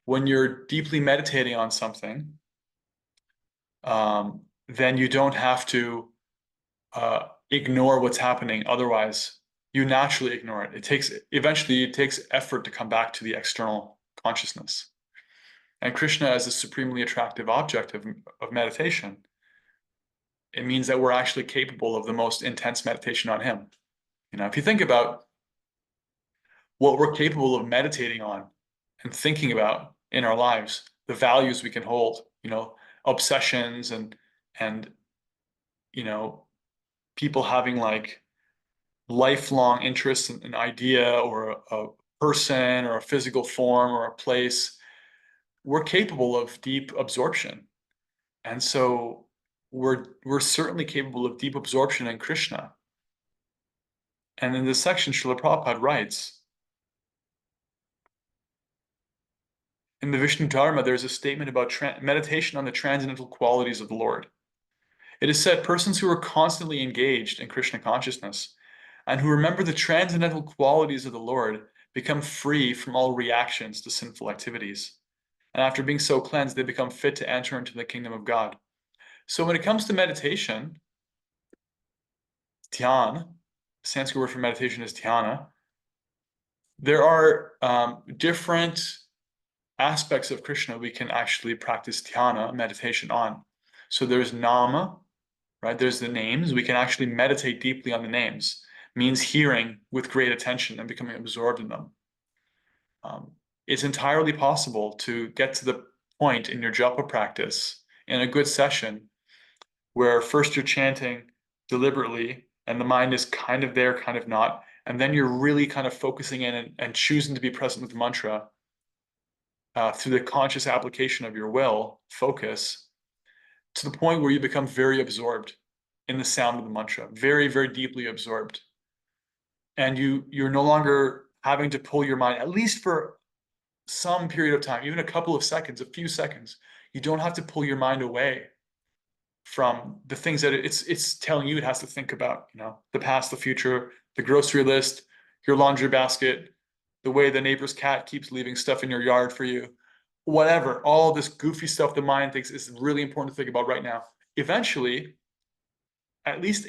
When you're deeply meditating on something, then you don't have to ignore what's happening. Otherwise, you naturally ignore it. Eventually it takes effort to come back to the external consciousness. And Krishna as a supremely attractive object of meditation, it means that we're actually capable of the most intense meditation on him. If you think about what we're capable of meditating on and thinking about in our lives, the values we can hold, obsessions and people having like lifelong interests in an idea or a person or a physical form or a place, we're capable of deep absorption. And so we're certainly capable of deep absorption in Krishna. And in this section, Srila Prabhupada writes, in the Vishnu Dharma, there's a statement about meditation on the transcendental qualities of the Lord. It is said persons who are constantly engaged in Krishna consciousness and who remember the transcendental qualities of the Lord become free from all reactions to sinful activities. And after being so cleansed, they become fit to enter into the kingdom of God. So when it comes to meditation, dhyan, Sanskrit word for meditation is dhyana. There are different aspects of Krishna we can actually practice dhyana, meditation on. So there's nama, right? There's the names. We can actually meditate deeply on the names. Means hearing with great attention and becoming absorbed in them. It's entirely possible to get to the point in your japa practice in a good session where first you're chanting deliberately and the mind is kind of there, kind of not, and then you're really kind of focusing in and choosing to be present with the mantra through the conscious application of your will, focus, to the point where you become very absorbed in the sound of the mantra, very, very deeply absorbed. And you're no longer having to pull your mind, at least for some period of time, even a couple of seconds, a few seconds, you don't have to pull your mind away from the things that it's telling you it has to think about, the past, the future, the grocery list, your laundry basket, the way the neighbor's cat keeps leaving stuff in your yard for you, whatever, all this goofy stuff the mind thinks is really important to think about right now. Eventually, at least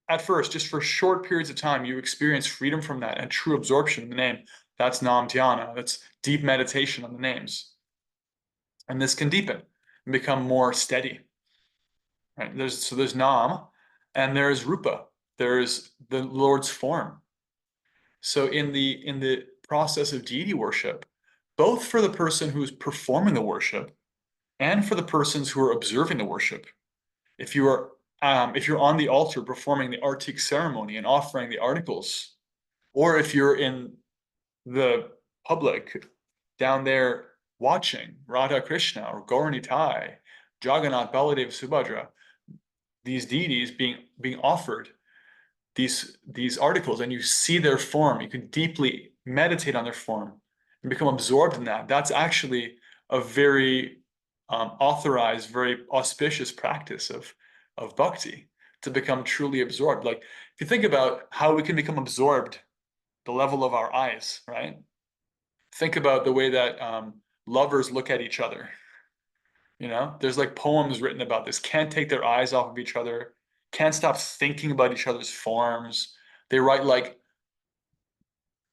at first, just for short periods of time, you experience freedom from that and true absorption in the name. That's nam dhyana. That's deep meditation on the names. And this can deepen and become more steady. Right? There's nam, and there's rupa. There's the Lord's form. So in the process of deity worship, both for the person who's performing the worship and for the persons who are observing the worship, if you're on the altar performing the artik ceremony and offering the articles, or if you're in the public down there watching Radha Krishna or Gauranitai, Jagannath, Baladev, Subhadra, these deities being offered these articles, and you see their form, you can deeply meditate on their form and become absorbed in that. That's actually a very authorized, very auspicious practice of bhakti, to become truly absorbed. Like, if you think about how we can become absorbed, the level of our eyes, right? Think about the way that lovers look at each other. There's like poems written about this. Can't take their eyes off of each other, can't stop thinking about each other's forms. They write like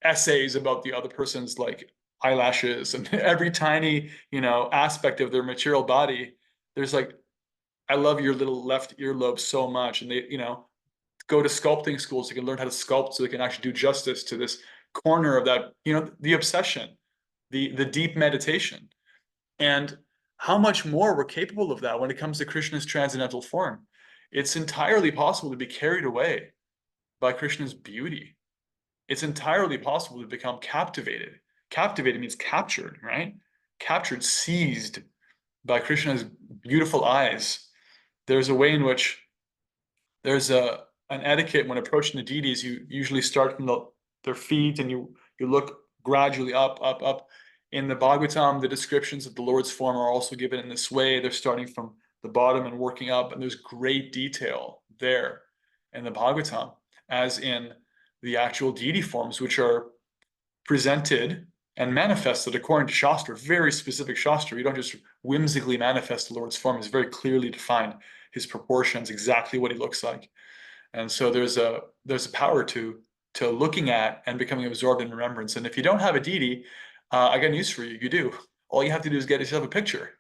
essays about the other person's like eyelashes and every tiny, aspect of their material body. There's like, I love your little left earlobe so much. And they, go to sculpting schools, they can learn how to sculpt so they can actually do justice to this corner of that, the obsession, the deep meditation. And how much more we're capable of that when it comes to Krishna's transcendental form. It's entirely possible to be carried away by Krishna's beauty. It's entirely possible to become captivated. Captivated means captured, right? Captured, seized by Krishna's beautiful eyes. There's a way in which there's an etiquette when approaching the deities. You usually start from their feet and you look gradually up, up, up. In the Bhagavatam, the descriptions of the Lord's form are also given in this way. They're starting from the bottom and working up, and there's great detail there in the Bhagavatam, as in the actual deity forms, which are presented and manifested according to Shastra, very specific Shastra. You don't just whimsically manifest the Lord's form. It's very clearly defined, his proportions, exactly what he looks like. And so there's a power to looking at and becoming absorbed in remembrance. And if you don't have a deity, I got news for you. You do. All you have to do is get yourself a picture.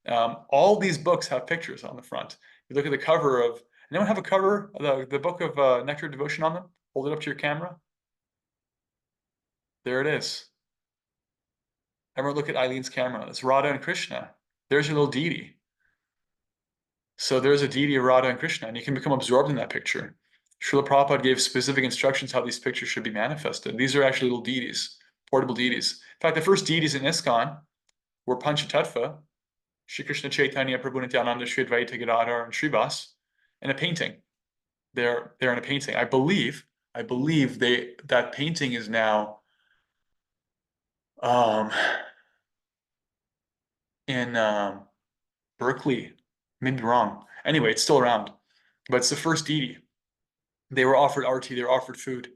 All these books have pictures on the front. You look at the cover of, anyone have a cover, the book of Nectar of Devotion on them? Hold it up to your camera. There it is. Everyone look at Eileen's camera. It's Radha and Krishna. There's your little deity. So there's a deity of Radha and Krishna, and you can become absorbed in that picture. Srila Prabhupada gave specific instructions how these pictures should be manifested. These are actually little deities, portable deities. In fact, the first deities in ISKCON were Panchatattva, Shri Krishna Chaitanya, Prabhu Nityananda, Shri Advaita Gadadhar, and Srivas, in a painting. They're in a painting. I believe that painting is now in Berkeley. Maybe wrong. Anyway, it's still around, but it's the first deity. They were offered arti, they were offered food,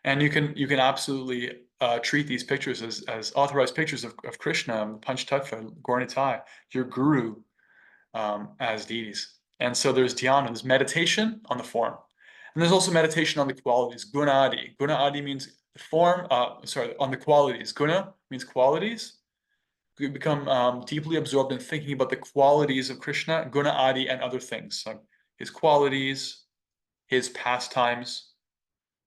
and you can absolutely treat these pictures as authorized pictures of Krishna, Panchatattva, Gauranitai, your guru, as deities. And so there's dhyana, there's meditation on the form, And there's also meditation on the qualities, guna adi. Guna adi means form, on the qualities. Guna means qualities. We become deeply absorbed in thinking about the qualities of Krishna, guna adi, and other things, like his qualities, his pastimes,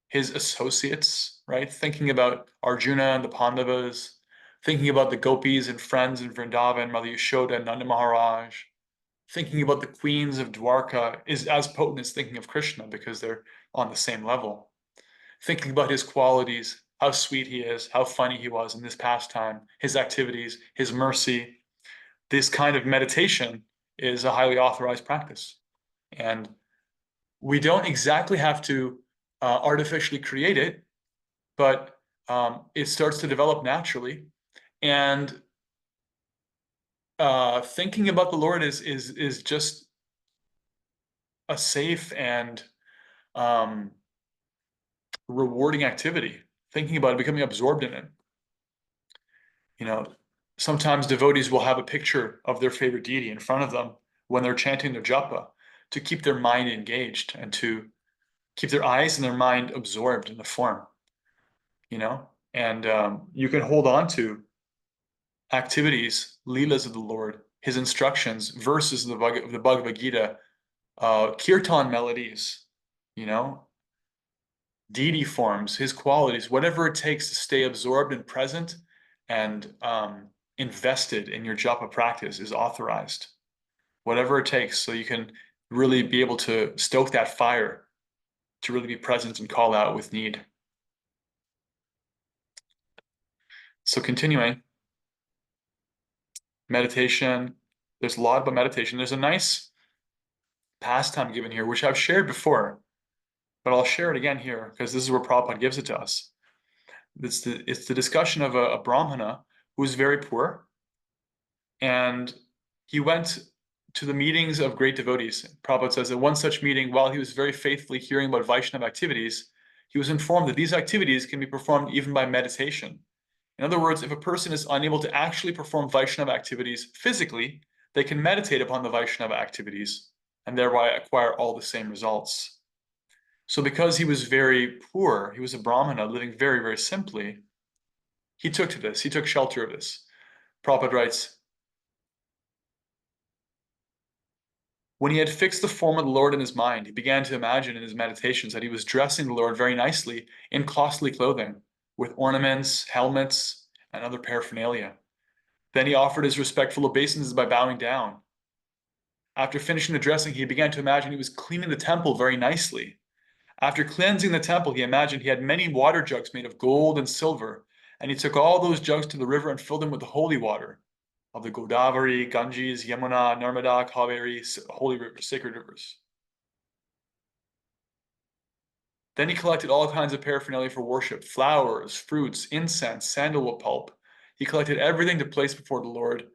his associates, right? Thinking about Arjuna and the Pandavas, thinking about the gopis and friends in Vrindavan, Mother Yashoda and Nanda Maharaj, thinking about the queens of Dwarka is as potent as thinking of Krishna because they're on the same level. Thinking about his qualities, how sweet he is, how funny he was in this pastime, his activities, his mercy. This kind of meditation is a highly authorized practice. And we don't exactly have to artificially create it, but it starts to develop naturally. And thinking about the Lord is just a safe and rewarding activity. Thinking about it, becoming absorbed in it. You know, sometimes devotees will have a picture of their favorite deity in front of them when they're chanting their japa to keep their mind engaged and to keep their eyes and their mind absorbed in the form. You know, and you can hold on to activities, leelas of the Lord, his instructions, verses of the Bhagavad Gita, kirtan melodies, you know, deity forms, his qualities, whatever it takes to stay absorbed and present and invested in your japa practice is authorized. Whatever it takes, so you can really be able to stoke that fire to really be present and call out with need. So continuing, meditation, there's a lot about meditation. There's a nice pastime given here, which I've shared before, but I'll share it again here because this is where Prabhupada gives it to us. It's the discussion of a Brahmana who was very poor, and he went to the meetings of great devotees. Prabhupada says that one such meeting, while he was very faithfully hearing about Vaishnava activities, he was informed that these activities can be performed even by meditation. In other words, if a person is unable to actually perform Vaishnava activities physically, they can meditate upon the Vaishnava activities and thereby acquire all the same results. So because he was very poor, he was a Brahmana living very, very simply, he took to this, he took shelter of this. Prabhupada writes, when he had fixed the form of the Lord in his mind, he began to imagine in his meditations that he was dressing the Lord very nicely in costly clothing, with ornaments, helmets, and other paraphernalia. Then he offered his respectful obeisances by bowing down. After finishing the dressing, he began to imagine he was cleaning the temple very nicely. After cleansing the temple, he imagined he had many water jugs made of gold and silver, and he took all those jugs to the river and filled them with the holy water of the Godavari, Ganges, Yamuna, Narmada, Kaveri, holy rivers, sacred rivers. Then he collected all kinds of paraphernalia for worship, flowers, fruits, incense, sandalwood pulp. He collected everything to place before the Lord.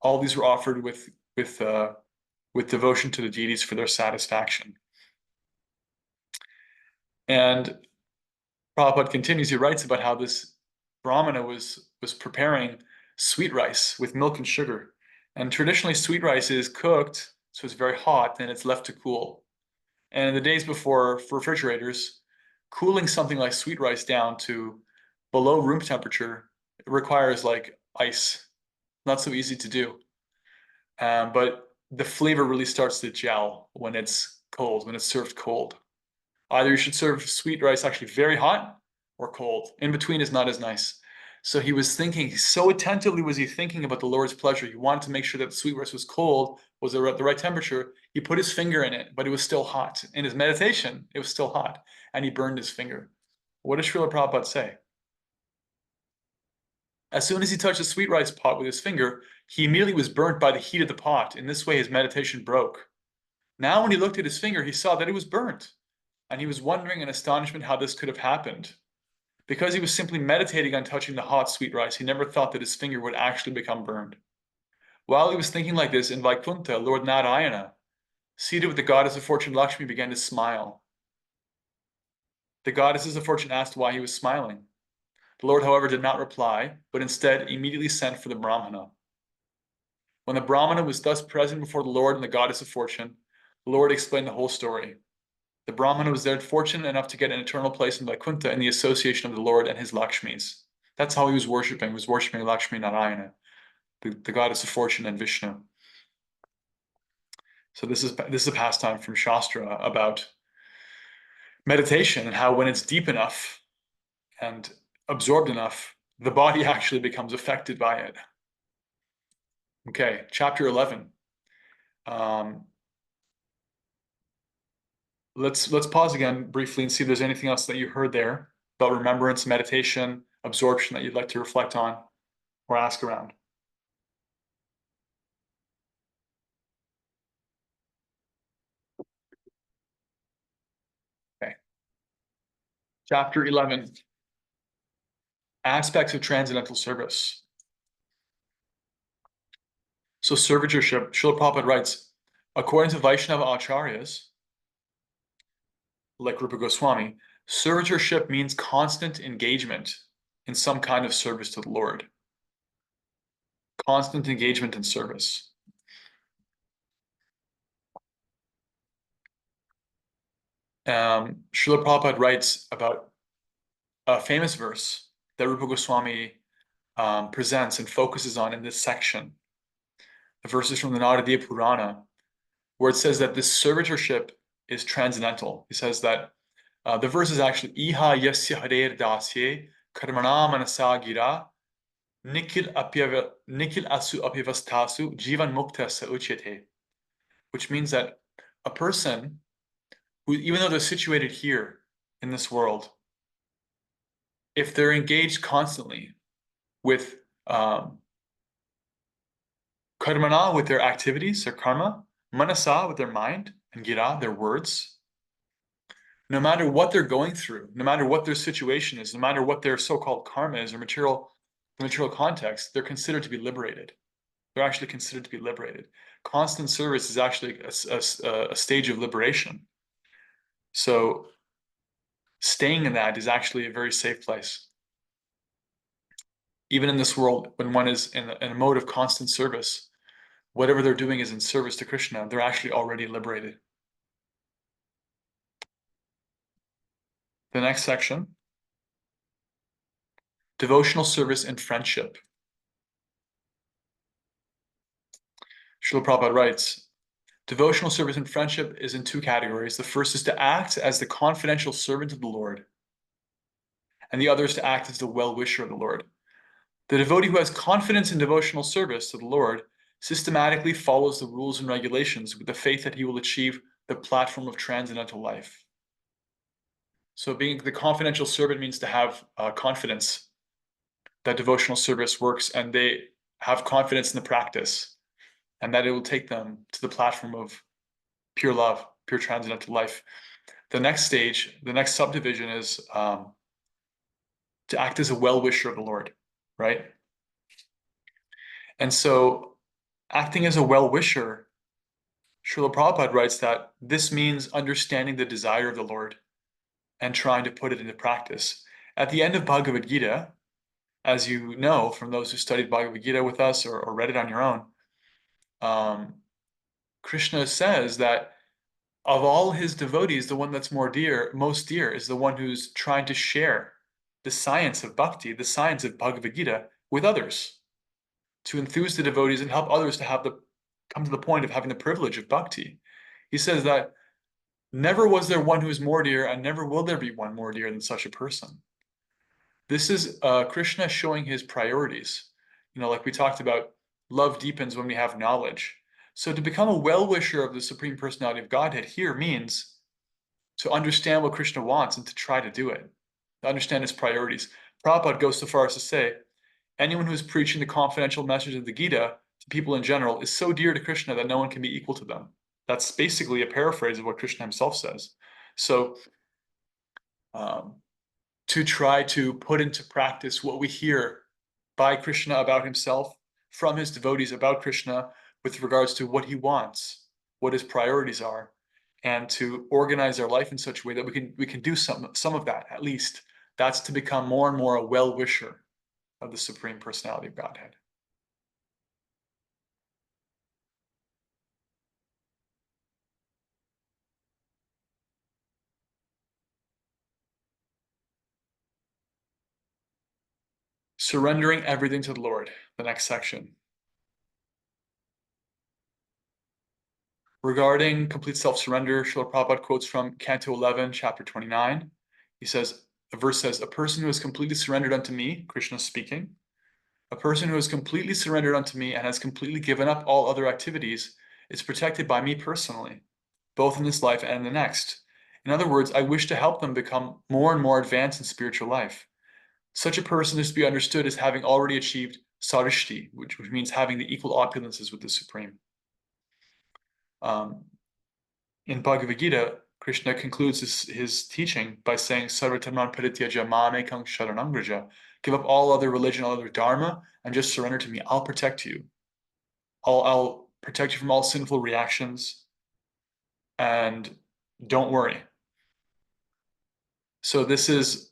All these were offered with devotion to the deities for their satisfaction. And Prabhupada continues, he writes about how this Brahmana was preparing sweet rice with milk and sugar. And traditionally, sweet rice is cooked, so it's very hot, and it's left to cool. And in the days before refrigerators, cooling something like sweet rice down to below room temperature requires like ice. Not so easy to do. But the flavor really starts to gel when it's cold, when it's served cold. Either you should serve sweet rice actually very hot or cold. In between is not as nice. So he was thinking, so attentively was he thinking about the Lord's pleasure. He wanted to make sure that the sweet rice was cold, was at the right temperature. He put his finger in it, but it was still hot. In his meditation, it was still hot, and he burned his finger. What does Srila Prabhupada say? As soon as he touched the sweet rice pot with his finger, he immediately was burnt by the heat of the pot. In this way, his meditation broke. Now, when he looked at his finger, he saw that it was burnt, and he was wondering in astonishment how this could have happened. Because he was simply meditating on touching the hot sweet rice, he never thought that his finger would actually become burned. While he was thinking like this, in Vaikuntha, Lord Narayana, seated with the goddess of fortune Lakshmi, began to smile. The goddesses of fortune asked why he was smiling. The Lord, however, did not reply, but instead immediately sent for the Brahmana. When the Brahmana was thus present before the Lord and the goddess of fortune, the Lord explained the whole story. The Brahmana was there fortunate enough to get an eternal place in Vaikuntha in the association of the Lord and his Lakshmis. That's how he was worshipping. He was worshipping Lakshmi Narayana, the goddess of fortune, and Vishnu. So this is a pastime from Shastra about meditation and how when it's deep enough and absorbed enough, the body actually becomes affected by it. Okay, chapter 11. Let's pause again briefly and see if there's anything else that you heard there about remembrance, meditation, absorption that you'd like to reflect on or ask around. Okay. Chapter 11. Aspects of transcendental service. So servitorship, Srila Prabhupada writes, according to Vaishnava acharyas, like Rupa Goswami, servitorship means constant engagement in some kind of service to the Lord. Constant engagement in service. Srila Prabhupada writes about a famous verse that Rupa Goswami presents and focuses on in this section. The verse is from the Naradiya Purana, where it says that this servitorship is transcendental. He says that the verse is actually Iha yasya harer dasye karmana manasa gira nikil asu apyavastasu jivan mukta sa uchyate, which means that a person who, even though they're situated here in this world, if they're engaged constantly with karmana, with their activities, their karma, manasa, with their mind, and gira, their words, no matter what they're going through, no matter what their situation is, no matter what their so-called karma is or material context, they're considered to be liberated. They're actually considered to be liberated. Constant service is actually a stage of liberation. So staying in that is actually a very safe place. Even in this world, when one is in a mode of constant service, whatever they're doing is in service to Krishna, they're actually already liberated. The next section, devotional service and friendship. Srila Prabhupada writes, devotional service and friendship is in two categories. The first is to act as the confidential servant of the Lord, and the other is to act as the well-wisher of the Lord. The devotee who has confidence in devotional service to the Lord systematically follows the rules and regulations with the faith that he will achieve the platform of transcendental life. So being the confidential servant means to have confidence that devotional service works, and they have confidence in the practice, and that it will take them to the platform of pure love, pure transcendental life. The next stage, the next subdivision is to act as a well-wisher of the Lord, right? And so acting as a well-wisher, Srila Prabhupada writes that this means understanding the desire of the Lord and trying to put it into practice. At the end of Bhagavad Gita, as you know from those who studied Bhagavad Gita with us or read it on your own, Krishna says that of all his devotees, the one that's most dear is the one who's trying to share the science of bhakti, the science of Bhagavad Gita with others, to enthuse the devotees and help others to come to the point of having the privilege of bhakti. He says that never was there one who is more dear, and never will there be one more dear than such a person. This is Krishna showing his priorities. Like we talked about, love deepens when we have knowledge. So to become a well-wisher of the Supreme Personality of Godhead here means to understand what Krishna wants and to try to do it, to understand his priorities. Prabhupada goes so far as to say, anyone who is preaching the confidential message of the Gita to people in general is so dear to Krishna that no one can be equal to them. That's basically a paraphrase of what Krishna himself says. So to try to put into practice what we hear by Krishna about himself, from his devotees about Krishna, with regards to what he wants, what his priorities are, and to organize our life in such a way that we can do some of that, at least. That's to become more and more a well-wisher of the Supreme Personality of Godhead. Surrendering everything to the Lord, the next section. Regarding complete self-surrender, Srila Prabhupada quotes from Canto 11, chapter 29. He says, the verse says, a person who has completely surrendered unto me, Krishna speaking, a person who has completely surrendered unto me and has completely given up all other activities is protected by me personally, both in this life and the next. In other words, I wish to help them become more and more advanced in spiritual life. Such a person is to be understood as having already achieved sarishti, which means having the equal opulences with the Supreme. In Bhagavad Gita, Krishna concludes his teaching by saying, Sarvatarman parityaja mamekang sharanam vraja. Give up all other religion, all other dharma, and just surrender to me. I'll protect you. I'll protect you from all sinful reactions. And don't worry. So this is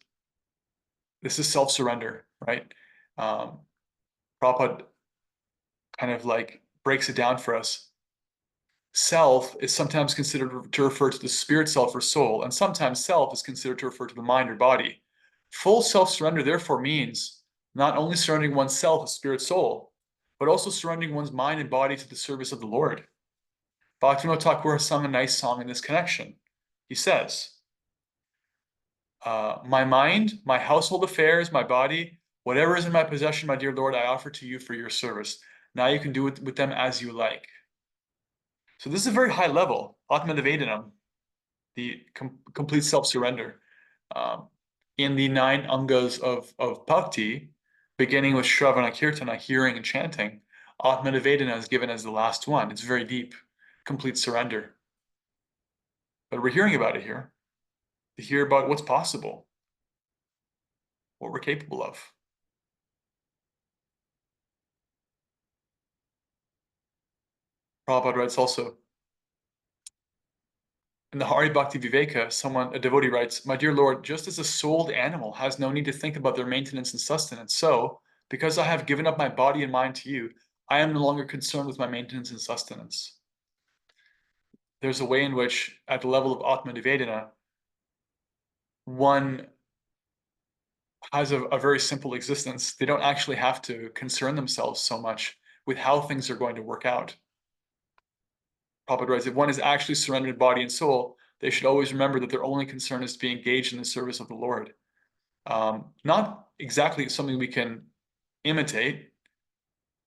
self-surrender, right? Prabhupada kind of like breaks it down for us. Self is sometimes considered to refer to the spirit self or soul, and sometimes self is considered to refer to the mind or body. Full self-surrender therefore means not only surrendering oneself, a spirit soul, but also surrendering one's mind and body to the service of the Lord. Bhaktivinoda Thakur has sung a nice song in this connection. He says, my mind, my household affairs, my body, whatever is in my possession, my dear Lord, I offer to you for your service. Now you can do it with them as you like. So this is a very high level, Atmanivedanam, the complete self-surrender. In the 9 angas of bhakti, beginning with Shravana Kirtana, hearing and chanting, Atmanivedana is given as the last one. It's very deep, complete surrender. But we're hearing about it here, to hear about what's possible, what we're capable of. Prabhupada writes also, in the Hari Bhakti Viveka, a devotee writes, my dear Lord, just as a souled animal has no need to think about their maintenance and sustenance, so, because I have given up my body and mind to you, I am no longer concerned with my maintenance and sustenance. There's a way in which, at the level of Atmanivedana, one has a very simple existence. They don't actually have to concern themselves so much with how things are going to work out. Prabhupada writes, if one is actually surrendered body and soul, they should always remember that their only concern is to be engaged in the service of the Lord. Not exactly something we can imitate,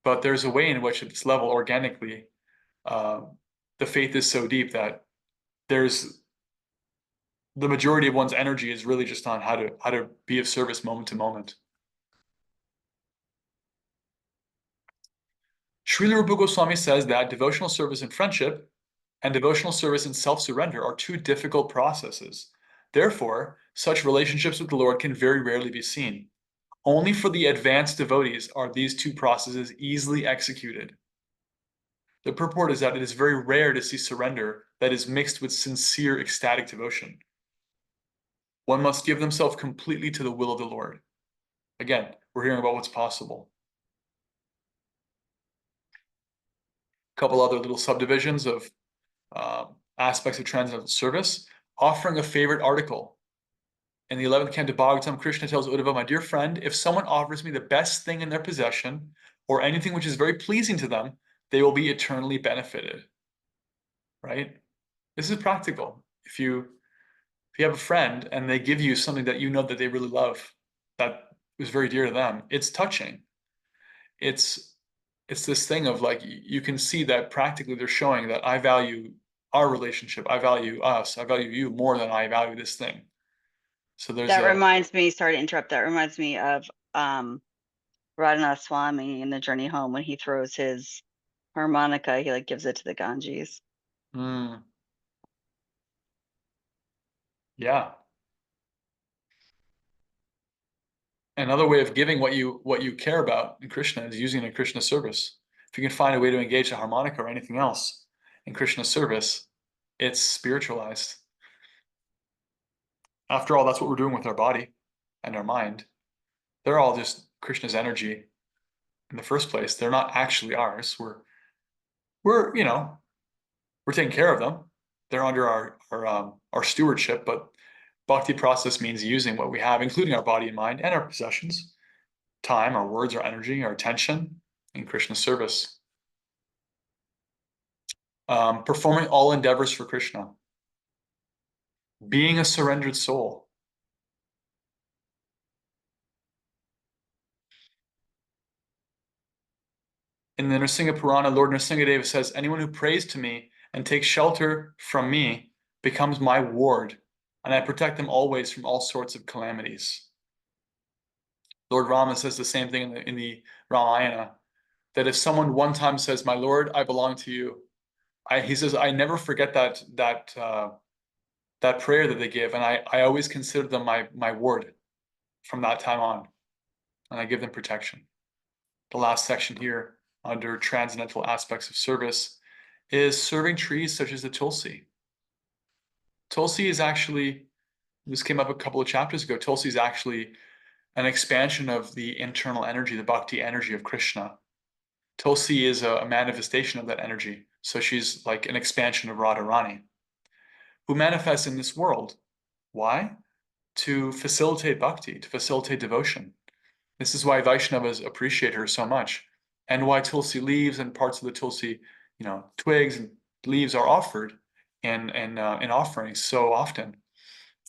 but there's a way in which at this level, organically, the faith is so deep that there's the majority of one's energy is really just on how to be of service moment to moment. Srila Rupa Goswami says that devotional service and friendship and devotional service and self-surrender are 2 difficult processes. Therefore, such relationships with the Lord can very rarely be seen. Only for the advanced devotees are these 2 processes easily executed. The purport is that it is very rare to see surrender that is mixed with sincere ecstatic devotion. One must give themselves completely to the will of the Lord. Again, we're hearing about what's possible. A couple other little subdivisions of aspects of transcendental service. Offering a favorite article. In the 11th canto Bhagavatam, Krishna tells Uddhava, my dear friend, if someone offers me the best thing in their possession, or anything which is very pleasing to them, they will be eternally benefited. Right? This is practical. If you have a friend and they give you something that you know that they really love, that is very dear to them, it's touching. It's this thing of like, you can see that practically they're showing that I value our relationship, I value us, I value you more than I value this thing. So there's That reminds me, sorry to interrupt, that reminds me of Radhanath Swami in the journey home when he throws his harmonica, he like gives it to the Ganges. Yeah. Another way of giving what you care about in Krishna is using it in Krishna service. If you can find a way to engage the harmonica or anything else in Krishna service, it's spiritualized. After all, that's what we're doing with our body and our mind. They're all just Krishna's energy in the first place. They're not actually ours. We're taking care of them. They're under our stewardship, but bhakti process means using what we have, including our body and mind and our possessions, time, our words, our energy, our attention in Krishna service. Performing all endeavors for Krishna. Being a surrendered soul. In the Nrsimha Purana, Lord Nrsingadeva says, anyone who prays to me and takes shelter from me becomes my ward, and I protect them always from all sorts of calamities. Lord Rama says the same thing in the Ramayana, that if someone one time says, my Lord, I belong to you, he says, I never forget that prayer that they give, and I always consider them my ward from that time on, and I give them protection. The last section here under transcendental aspects of service is serving trees such as the Tulsi. Tulsi is actually, this came up a couple of chapters ago, Tulsi is actually an expansion of the internal energy, the bhakti energy of Krishna. Tulsi is a manifestation of that energy. So she's like an expansion of Radharani, who manifests in this world. Why? To facilitate bhakti, to facilitate devotion. This is why Vaishnavas appreciate her so much, and why Tulsi leaves and parts of the Tulsi, twigs and leaves are offered in offerings so often.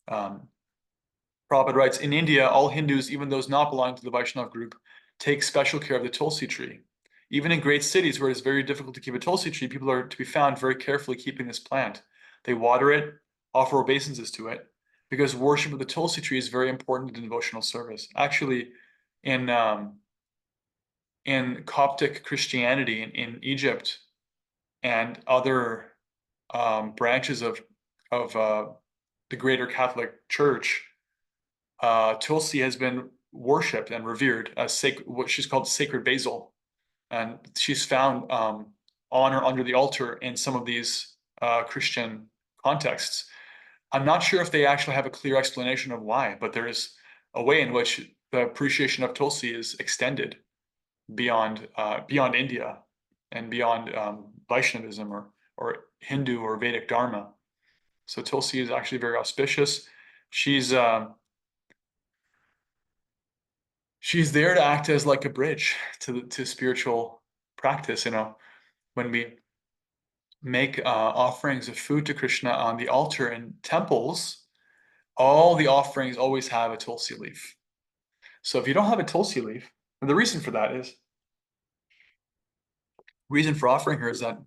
Prabhupada writes, in India, all Hindus, even those not belonging to the Vaishnava group, take special care of the Tulsi tree. Even in great cities where it's very difficult to keep a Tulsi tree, people are to be found very carefully keeping this plant. They water it, offer obeisances to it, because worship of the Tulsi tree is very important in devotional service. Actually, in Coptic Christianity in Egypt and other branches of the greater Catholic Church, Tulsi has been worshipped and revered as what she's called sacred basil, and she's found on or under the altar in some of these Christian contexts. I'm not sure if they actually have a clear explanation of why, but there is a way in which the appreciation of Tulsi is extended beyond India and beyond Vaishnavism or Hindu or Vedic Dharma. So Tulsi is actually very auspicious. She's there to act as like a bridge to spiritual practice. When we make offerings of food to Krishna on the altar in temples, all the offerings always have a Tulsi leaf. So if you don't have a Tulsi leaf, and the reason for that is, reason for offering her is that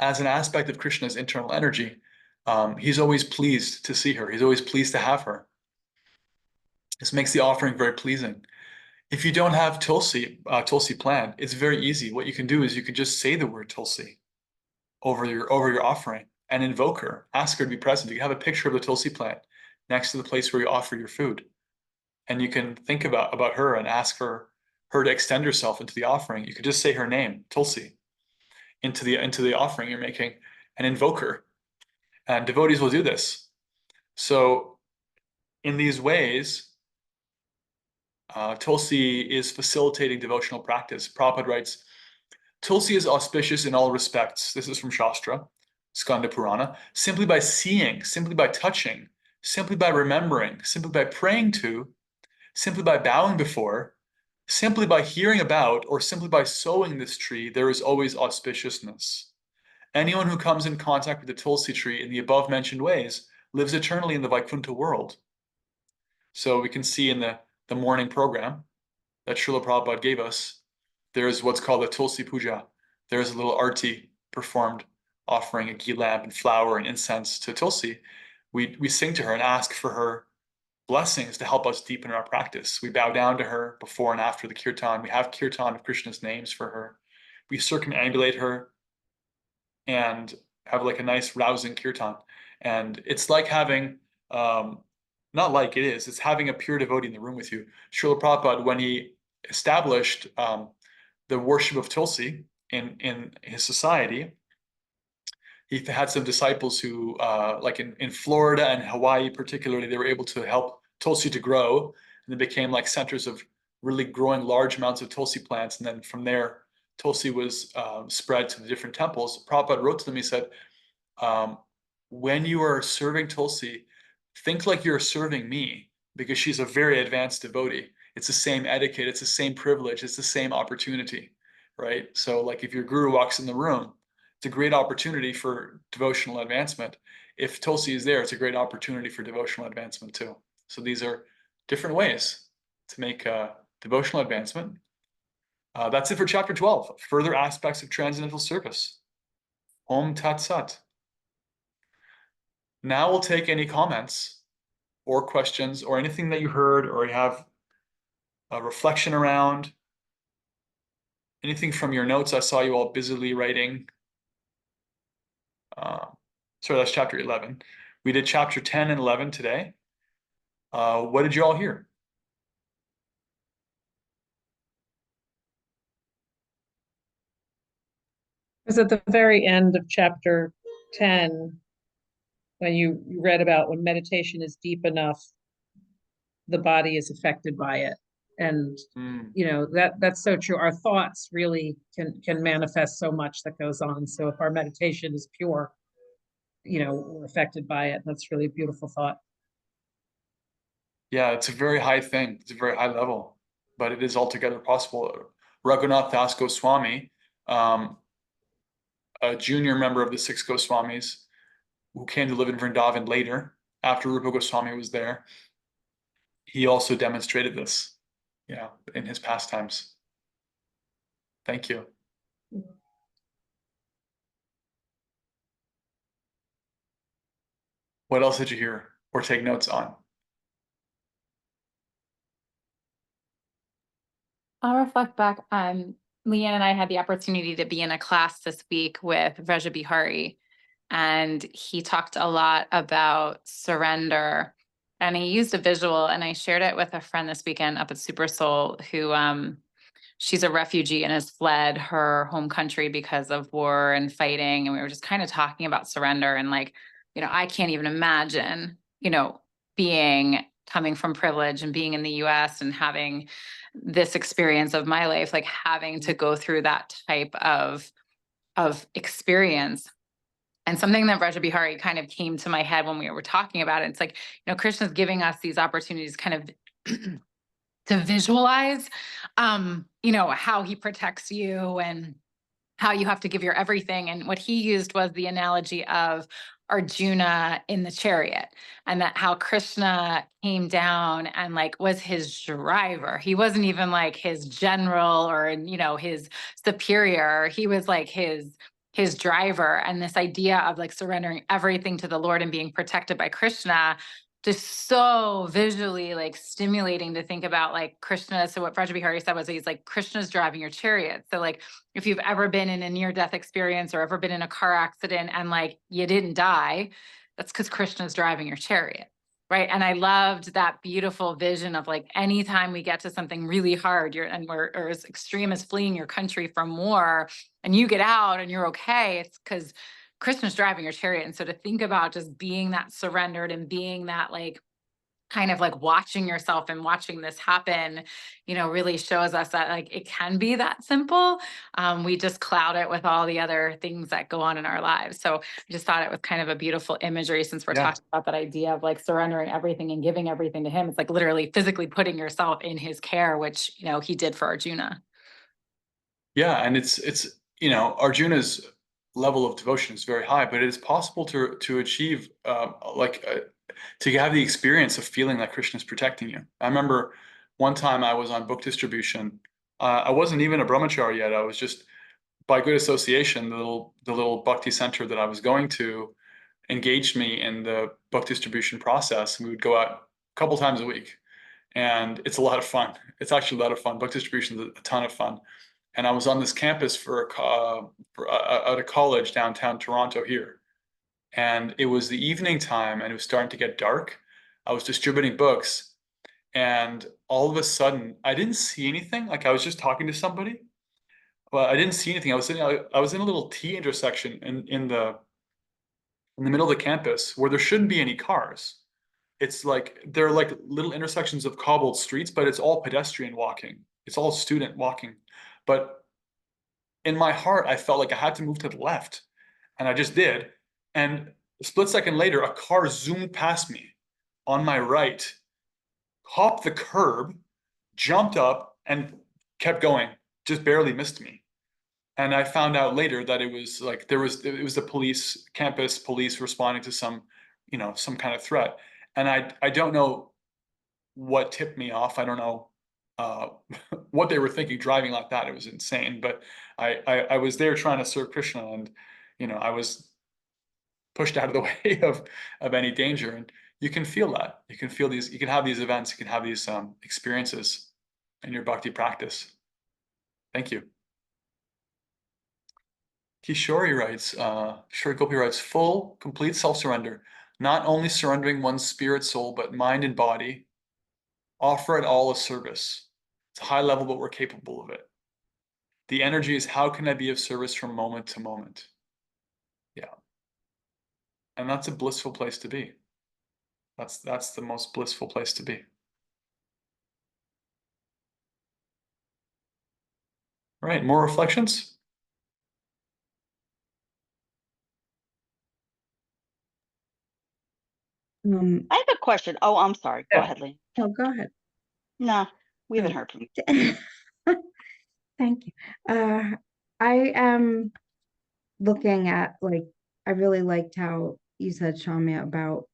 as an aspect of Krishna's internal energy, he's always pleased to see her. He's always pleased to have her. This makes the offering very pleasing. If you don't have Tulsi plant, it's very easy. What you can do is you can just say the word Tulsi over your offering and invoke her. Ask her to be present. You have a picture of the Tulsi plant next to the place where you offer your food, and you can think about her and ask for her to extend herself into the offering. You could just say her name, Tulsi, into the offering you're making, and invoke her. And devotees will do this. So in these ways, Tulsi is facilitating devotional practice. Prabhupada writes, Tulsi is auspicious in all respects. This is from Shastra, Skanda Purana. Simply by seeing, simply by touching, simply by remembering, simply by praying to, simply by bowing before, simply by hearing about, or simply by sowing this tree, there is always auspiciousness. Anyone who comes in contact with the Tulsi tree in the above mentioned ways lives eternally in the Vaikuntha world. So we can see in the morning program that Srila Prabhupada gave us, there's what's called a Tulsi Puja. There's a little arti performed offering a ghee lamp and flower and incense to Tulsi. We sing to her and ask for her blessings to help us deepen our practice. We bow down to her before and after the kirtan. We have kirtan of Krishna's names for her. We circumambulate her and have like a nice rousing kirtan. And it's like having, not like it is, it's having a pure devotee in the room with you. Srila Prabhupada, when he established the worship of Tulsi in his society, he had some disciples who, like in Florida and Hawaii particularly, they were able to help Tulsi to grow, and they became like centers of really growing large amounts of Tulsi plants. And then from there, Tulsi was spread to the different temples. Prabhupada wrote to them, he said, when you are serving Tulsi, think like you're serving me. because she's a very advanced devotee. It's the same etiquette, it's the same privilege, it's the same opportunity, right? So like if your guru walks in the room, it's a great opportunity for devotional advancement. If Tulsi is there, it's a great opportunity for devotional advancement too. So these are different ways to make devotional advancement. That's it for chapter 12, further aspects of transcendental service. Om Tat Sat. Now we'll take any comments or questions or anything that you heard or you have a reflection around. Anything from your notes? I saw you all busily writing. Sorry, that's chapter 11. We did chapter 10 and 11 today. What did you all hear? Because at the very end of chapter 10, when you read about when meditation is deep enough, the body is affected by it. And you know, that's so true. Our thoughts really can manifest so much that goes on. So if our meditation is pure, you know, we're affected by it. That's really a beautiful thought. Yeah, it's a very high thing. It's a very high level, but it is altogether possible. Raghunath Das Goswami, a junior member of the six Goswamis, who came to live in Vrindavan later, after Rupa Goswami was there, he also demonstrated this, yeah, in his pastimes. Thank you. What else did you hear or take notes on? I'll reflect back on Leanne and I had the opportunity to be in a class this week with Vraja Bihari, and he talked a lot about surrender. And he used a visual, and I shared it with a friend this weekend up at Super Soul, who she's a refugee and has fled her home country because of war and fighting. And we were just kind of talking about surrender and like, you know, I can't even imagine, you know, coming from privilege and being in the US and having this experience of my life, like having to go through that type of experience. And something that Vraja Bihari kind of came to my head when we were talking about it. It's like, you know, Krishna's giving us these opportunities kind of to visualize, you know, how he protects you and how you have to give your everything. And what he used was the analogy of Arjuna in the chariot, and that how Krishna came down and like was his driver. He wasn't even like his general or, you know, his superior. He was like his driver. And this idea of like surrendering everything to the Lord and being protected by Krishna, just so visually like stimulating to think about like Krishna. So what Vraja Bihari said was he's like, Krishna's driving your chariot. So like if you've ever been in a near-death experience or ever been in a car accident and like you didn't die, that's because Krishna's driving your chariot, right? And I loved that beautiful vision of like anytime we get to something really hard, or as extreme as fleeing your country from war, and you get out and you're okay, it's because Krishna's driving your chariot. And so to think about just being that surrendered and being that like kind of like watching yourself and watching this happen, you know, really shows us that like it can be that simple. We just cloud it with all the other things that go on in our lives. So I just thought it was kind of a beautiful imagery, since we're talking about that idea of like surrendering everything and giving everything to him. It's like literally physically putting yourself in his care, which, you know, he did for Arjuna. Yeah, and it's you know, Arjuna's level of devotion is very high, but it is possible to achieve to have the experience of feeling that Krishna is protecting you. I remember one time I was on book distribution. I wasn't even a brahmachari yet. I was just, by good association, the little bhakti center that I was going to engaged me in the book distribution process. We would go out a couple times a week, and it's a lot of fun. It's actually a lot of fun. Book distribution is a ton of fun. And I was on this campus at a college downtown Toronto here. And it was the evening time and it was starting to get dark. I was distributing books, and all of a sudden I didn't see anything. Like I was just talking to somebody, but I didn't see anything. I was in a little T intersection in the middle of the campus where there shouldn't be any cars. It's like they're like little intersections of cobbled streets, but it's all pedestrian walking. It's all student walking. But in my heart, I felt like I had to move to the left, and I just did. And a split second later, a car zoomed past me on my right, hopped the curb, jumped up, and kept going, just barely missed me. And I found out later that it was like it was the police, campus police responding to some, some kind of threat. And I don't know what tipped me off. I don't know what they were thinking driving like that. It was insane. But I was there trying to serve Krishna, and I was pushed out of the way of any danger. And you can feel that. You can feel these. You can have these events. You can have these experiences in your bhakti practice. Thank you. Kishori writes, Kishori Gopi writes, full, complete self-surrender, not only surrendering one's spirit, soul, but mind and body, offer it all as service. It's a high level, but we're capable of it. The energy is, how can I be of service from moment to moment? Yeah. And that's a blissful place to be. That's the most blissful place to be. All right, more reflections? Um, I have a question. Oh, I'm sorry. Go Yeah. ahead, Lee. oh, go ahead. No, we haven't Oh. heard from you. Thank you. I am looking at, like, I really liked how you said, Shamya, about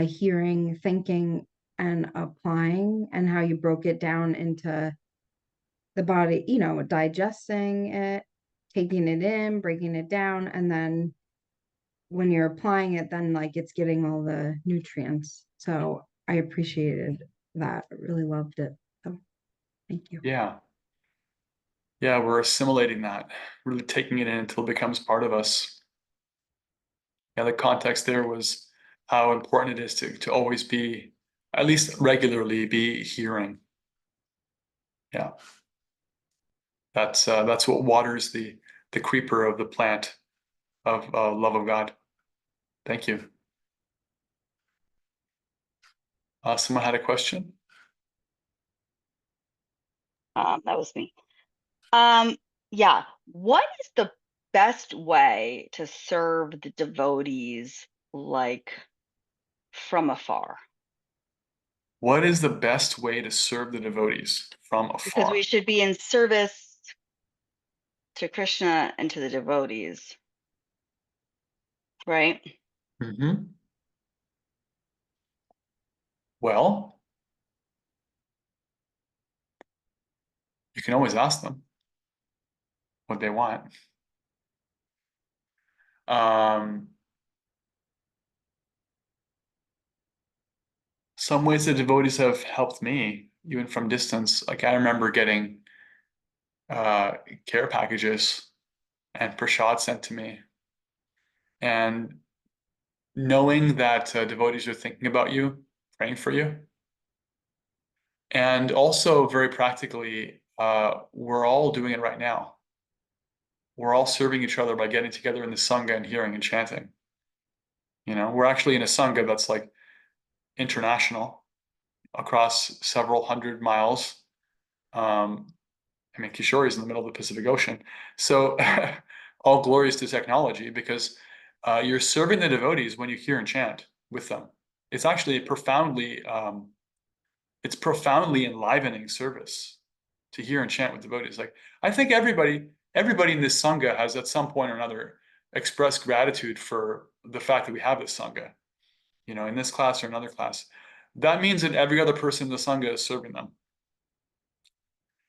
hearing, thinking, and applying, and how you broke it down into the body, digesting it, taking it in, breaking it down, and then when you're applying it, then like it's getting all the nutrients. So I appreciated that. I really loved it. So thank you. Yeah. Yeah, we're assimilating that, really taking it in until it becomes part of us. Yeah, the context there was how important it is to always be, at least regularly, be hearing. Yeah. That's what waters the creeper of the plant of love of God. Thank you. Someone had a question? That was me. Yeah. What is the best way to serve the devotees, like, from afar? What is the best way to serve the devotees from Because afar? we should be in service to Krishna and to the devotees, right? Mm-hmm. Well, you can always ask them what they want. Some ways the devotees have helped me, even from distance. Like I remember getting care packages and prasad sent to me, and knowing that devotees are thinking about you, praying for you, and also very practically, we're all doing it right now. We're all serving each other by getting together in the sangha and hearing and chanting. We're actually in a sangha that's like international, across several hundred miles. Kishore is in the middle of the Pacific Ocean. So all glories to technology, because you're serving the devotees when you hear and chant with them. It's actually it's profoundly enlivening service to hear and chant with devotees. Like I think everybody in this sangha has at some point or another expressed gratitude for the fact that we have this sangha, in this class or another class. That means that every other person in the sangha is serving them.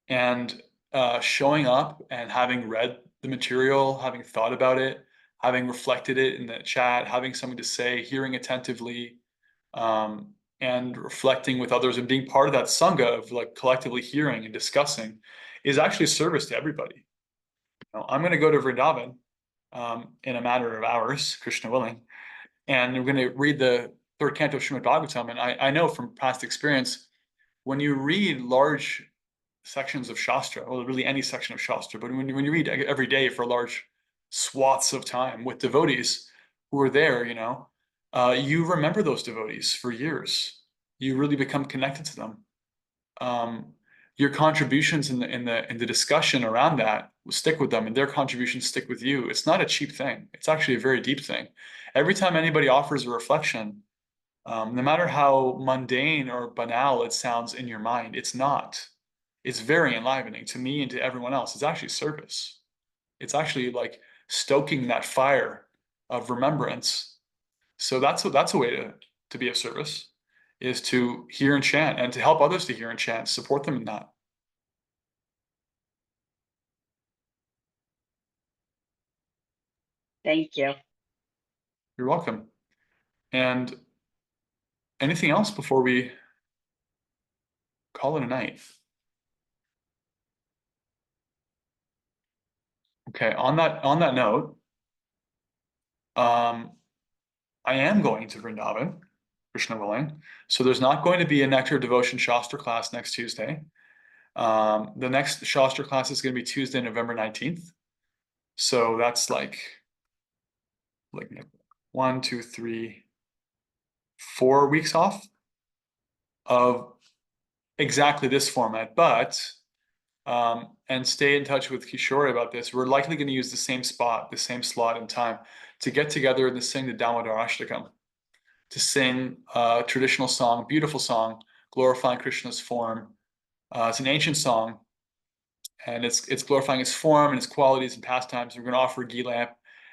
And showing up and having read the material, having thought about it, having reflected it in the chat, having something to say, hearing attentively, and reflecting with others and being part of that sangha of like collectively hearing and discussing is actually a service to everybody. I'm going to go to Vrindavan in a matter of hours, Krishna willing, and we're going to read the third canto of Srimad Bhagavatam. And I know from past experience, when you read large sections of Shastra, or really any section of Shastra, but when you read every day for large swaths of time with devotees who are there, you remember those devotees for years. You really become connected to them. Your contributions in the discussion around that will stick with them, and their contributions stick with you. It's not a cheap thing. It's actually a very deep thing. Every time anybody offers a reflection, No matter how mundane or banal it sounds in your mind, it's not. It's very enlivening to me and to everyone else. It's actually service. It's actually like stoking that fire of remembrance. So that's a way to be of service, is to hear and chant and to help others to hear and chant, support them in that. Thank you. You're welcome. And anything else before we call it a night? Okay, on that note, I am going to Vrindavan, Krishna willing. So there's not going to be a Nectar Devotion Shastra class next Tuesday. The next Shastra class is going to be Tuesday, November 19th. So that's like 1, 2, 3, 4 weeks off of exactly this format, but and stay in touch with Kishore about this. We're likely going to use the same spot, the same slot and time to get together and to sing the Damodar Ashtakam, to sing a traditional song, beautiful song, glorifying Krishna's form. It's an ancient song, and it's glorifying his form and his qualities and pastimes. We're going to offer a ghee lamp,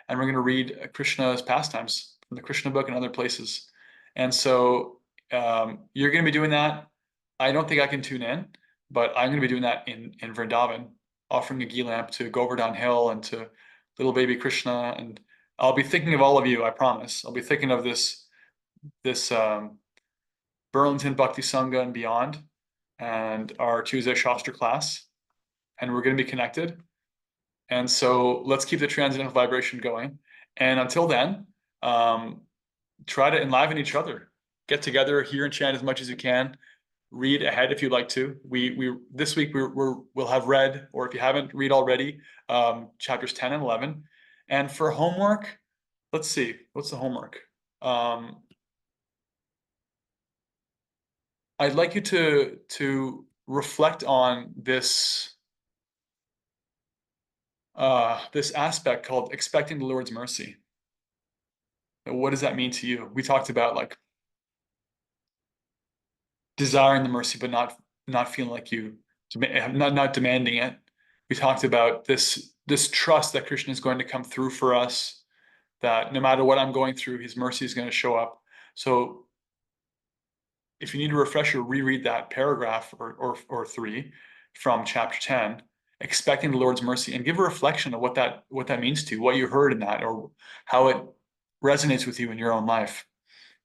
and we're going to read Krishna's pastimes from the Krishna book and other places. And so you're going to be doing that. I don't think I can tune in, but I'm going to be doing that in Vrindavan, offering a ghee lamp to Govardhan Hill and to little baby Krishna. And I'll be thinking of all of you, I promise. I'll be thinking of this Burlington Bhakti Sangha and beyond, and our Tuesday Shastra class, and we're going to be connected. And so let's keep the transcendental vibration going. And until then, try to enliven each other. Get together, hear and chant as much as you can. Read ahead if you'd like to. We this week we'll have read, or if you haven't read already, chapters 10 and 11. And for homework, let's see, what's the homework? I'd like you to reflect on this this aspect called expecting the Lord's mercy. What does that mean to you? We talked about like desiring the mercy, but not feeling like you not demanding it. We talked about this trust that Krishna is going to come through for us, that no matter what I'm going through, his mercy is going to show up. So if you need a refresher, reread that paragraph or 3 from chapter 10, expecting the Lord's mercy, and give a reflection of what that means to you, what you heard in that, or how it resonates with you in your own life.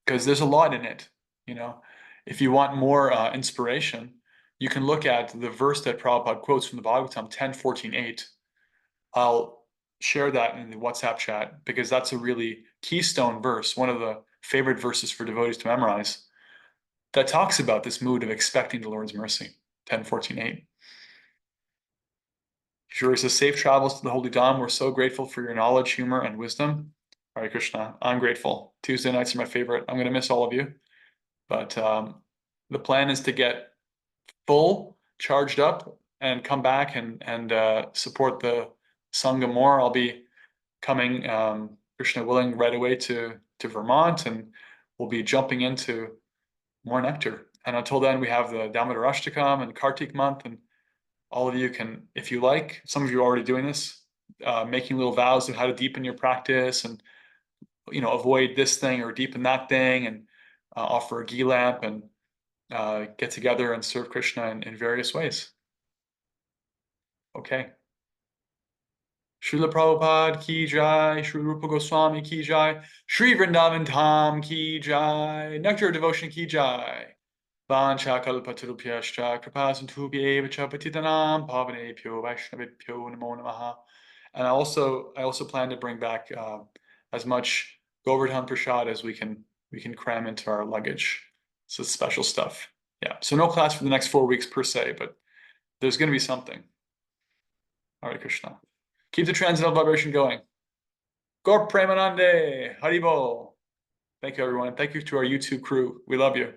Because there's a lot in it, you know. If you want more inspiration, you can look at the verse that Prabhupada quotes from the Bhagavatam, 10:14:8. I'll share that in the WhatsApp chat because that's a really keystone verse, one of the favorite verses for devotees to memorize, that talks about this mood of expecting the Lord's mercy, 10:14:8. Kishore says, safe travels to the Holy Dham. We're so grateful for your knowledge, humor, and wisdom. Hare Krishna. I'm grateful. Tuesday nights are my favorite. I'm going to miss all of you. But the plan is to get full, charged up, and come back and support the Sangha more. I'll be coming, Krishna willing, right away to Vermont, and we'll be jumping into more nectar. And until then, we have the Damodar Ashtakam and Kartik month, and all of you can, if you like, some of you are already doing this, making little vows of how to deepen your practice and, you know, avoid this thing or deepen that thing, and offer a ghee lamp and get together and serve Krishna in various ways. Okay. Srila Prabhupada ki jai, Sri Rupa Goswami ki jai, Sri Vrindavan Dham ki jai, Nectar Devotion ki jai. Vancha kalpatarubhyascha kripasindhubhyev cha patitanam pavanebhyo vaishnavibhyo namo namaha. And I also plan to bring back as much Govardhan Prasad as we can cram into our luggage. So it's special stuff. Yeah. So no class for the next 4 weeks per se, but there's going to be something. Hare Krishna. Keep the transcendental vibration going. Gaur Premanande. Haribol. Thank you, everyone. Thank you to our YouTube crew. We love you.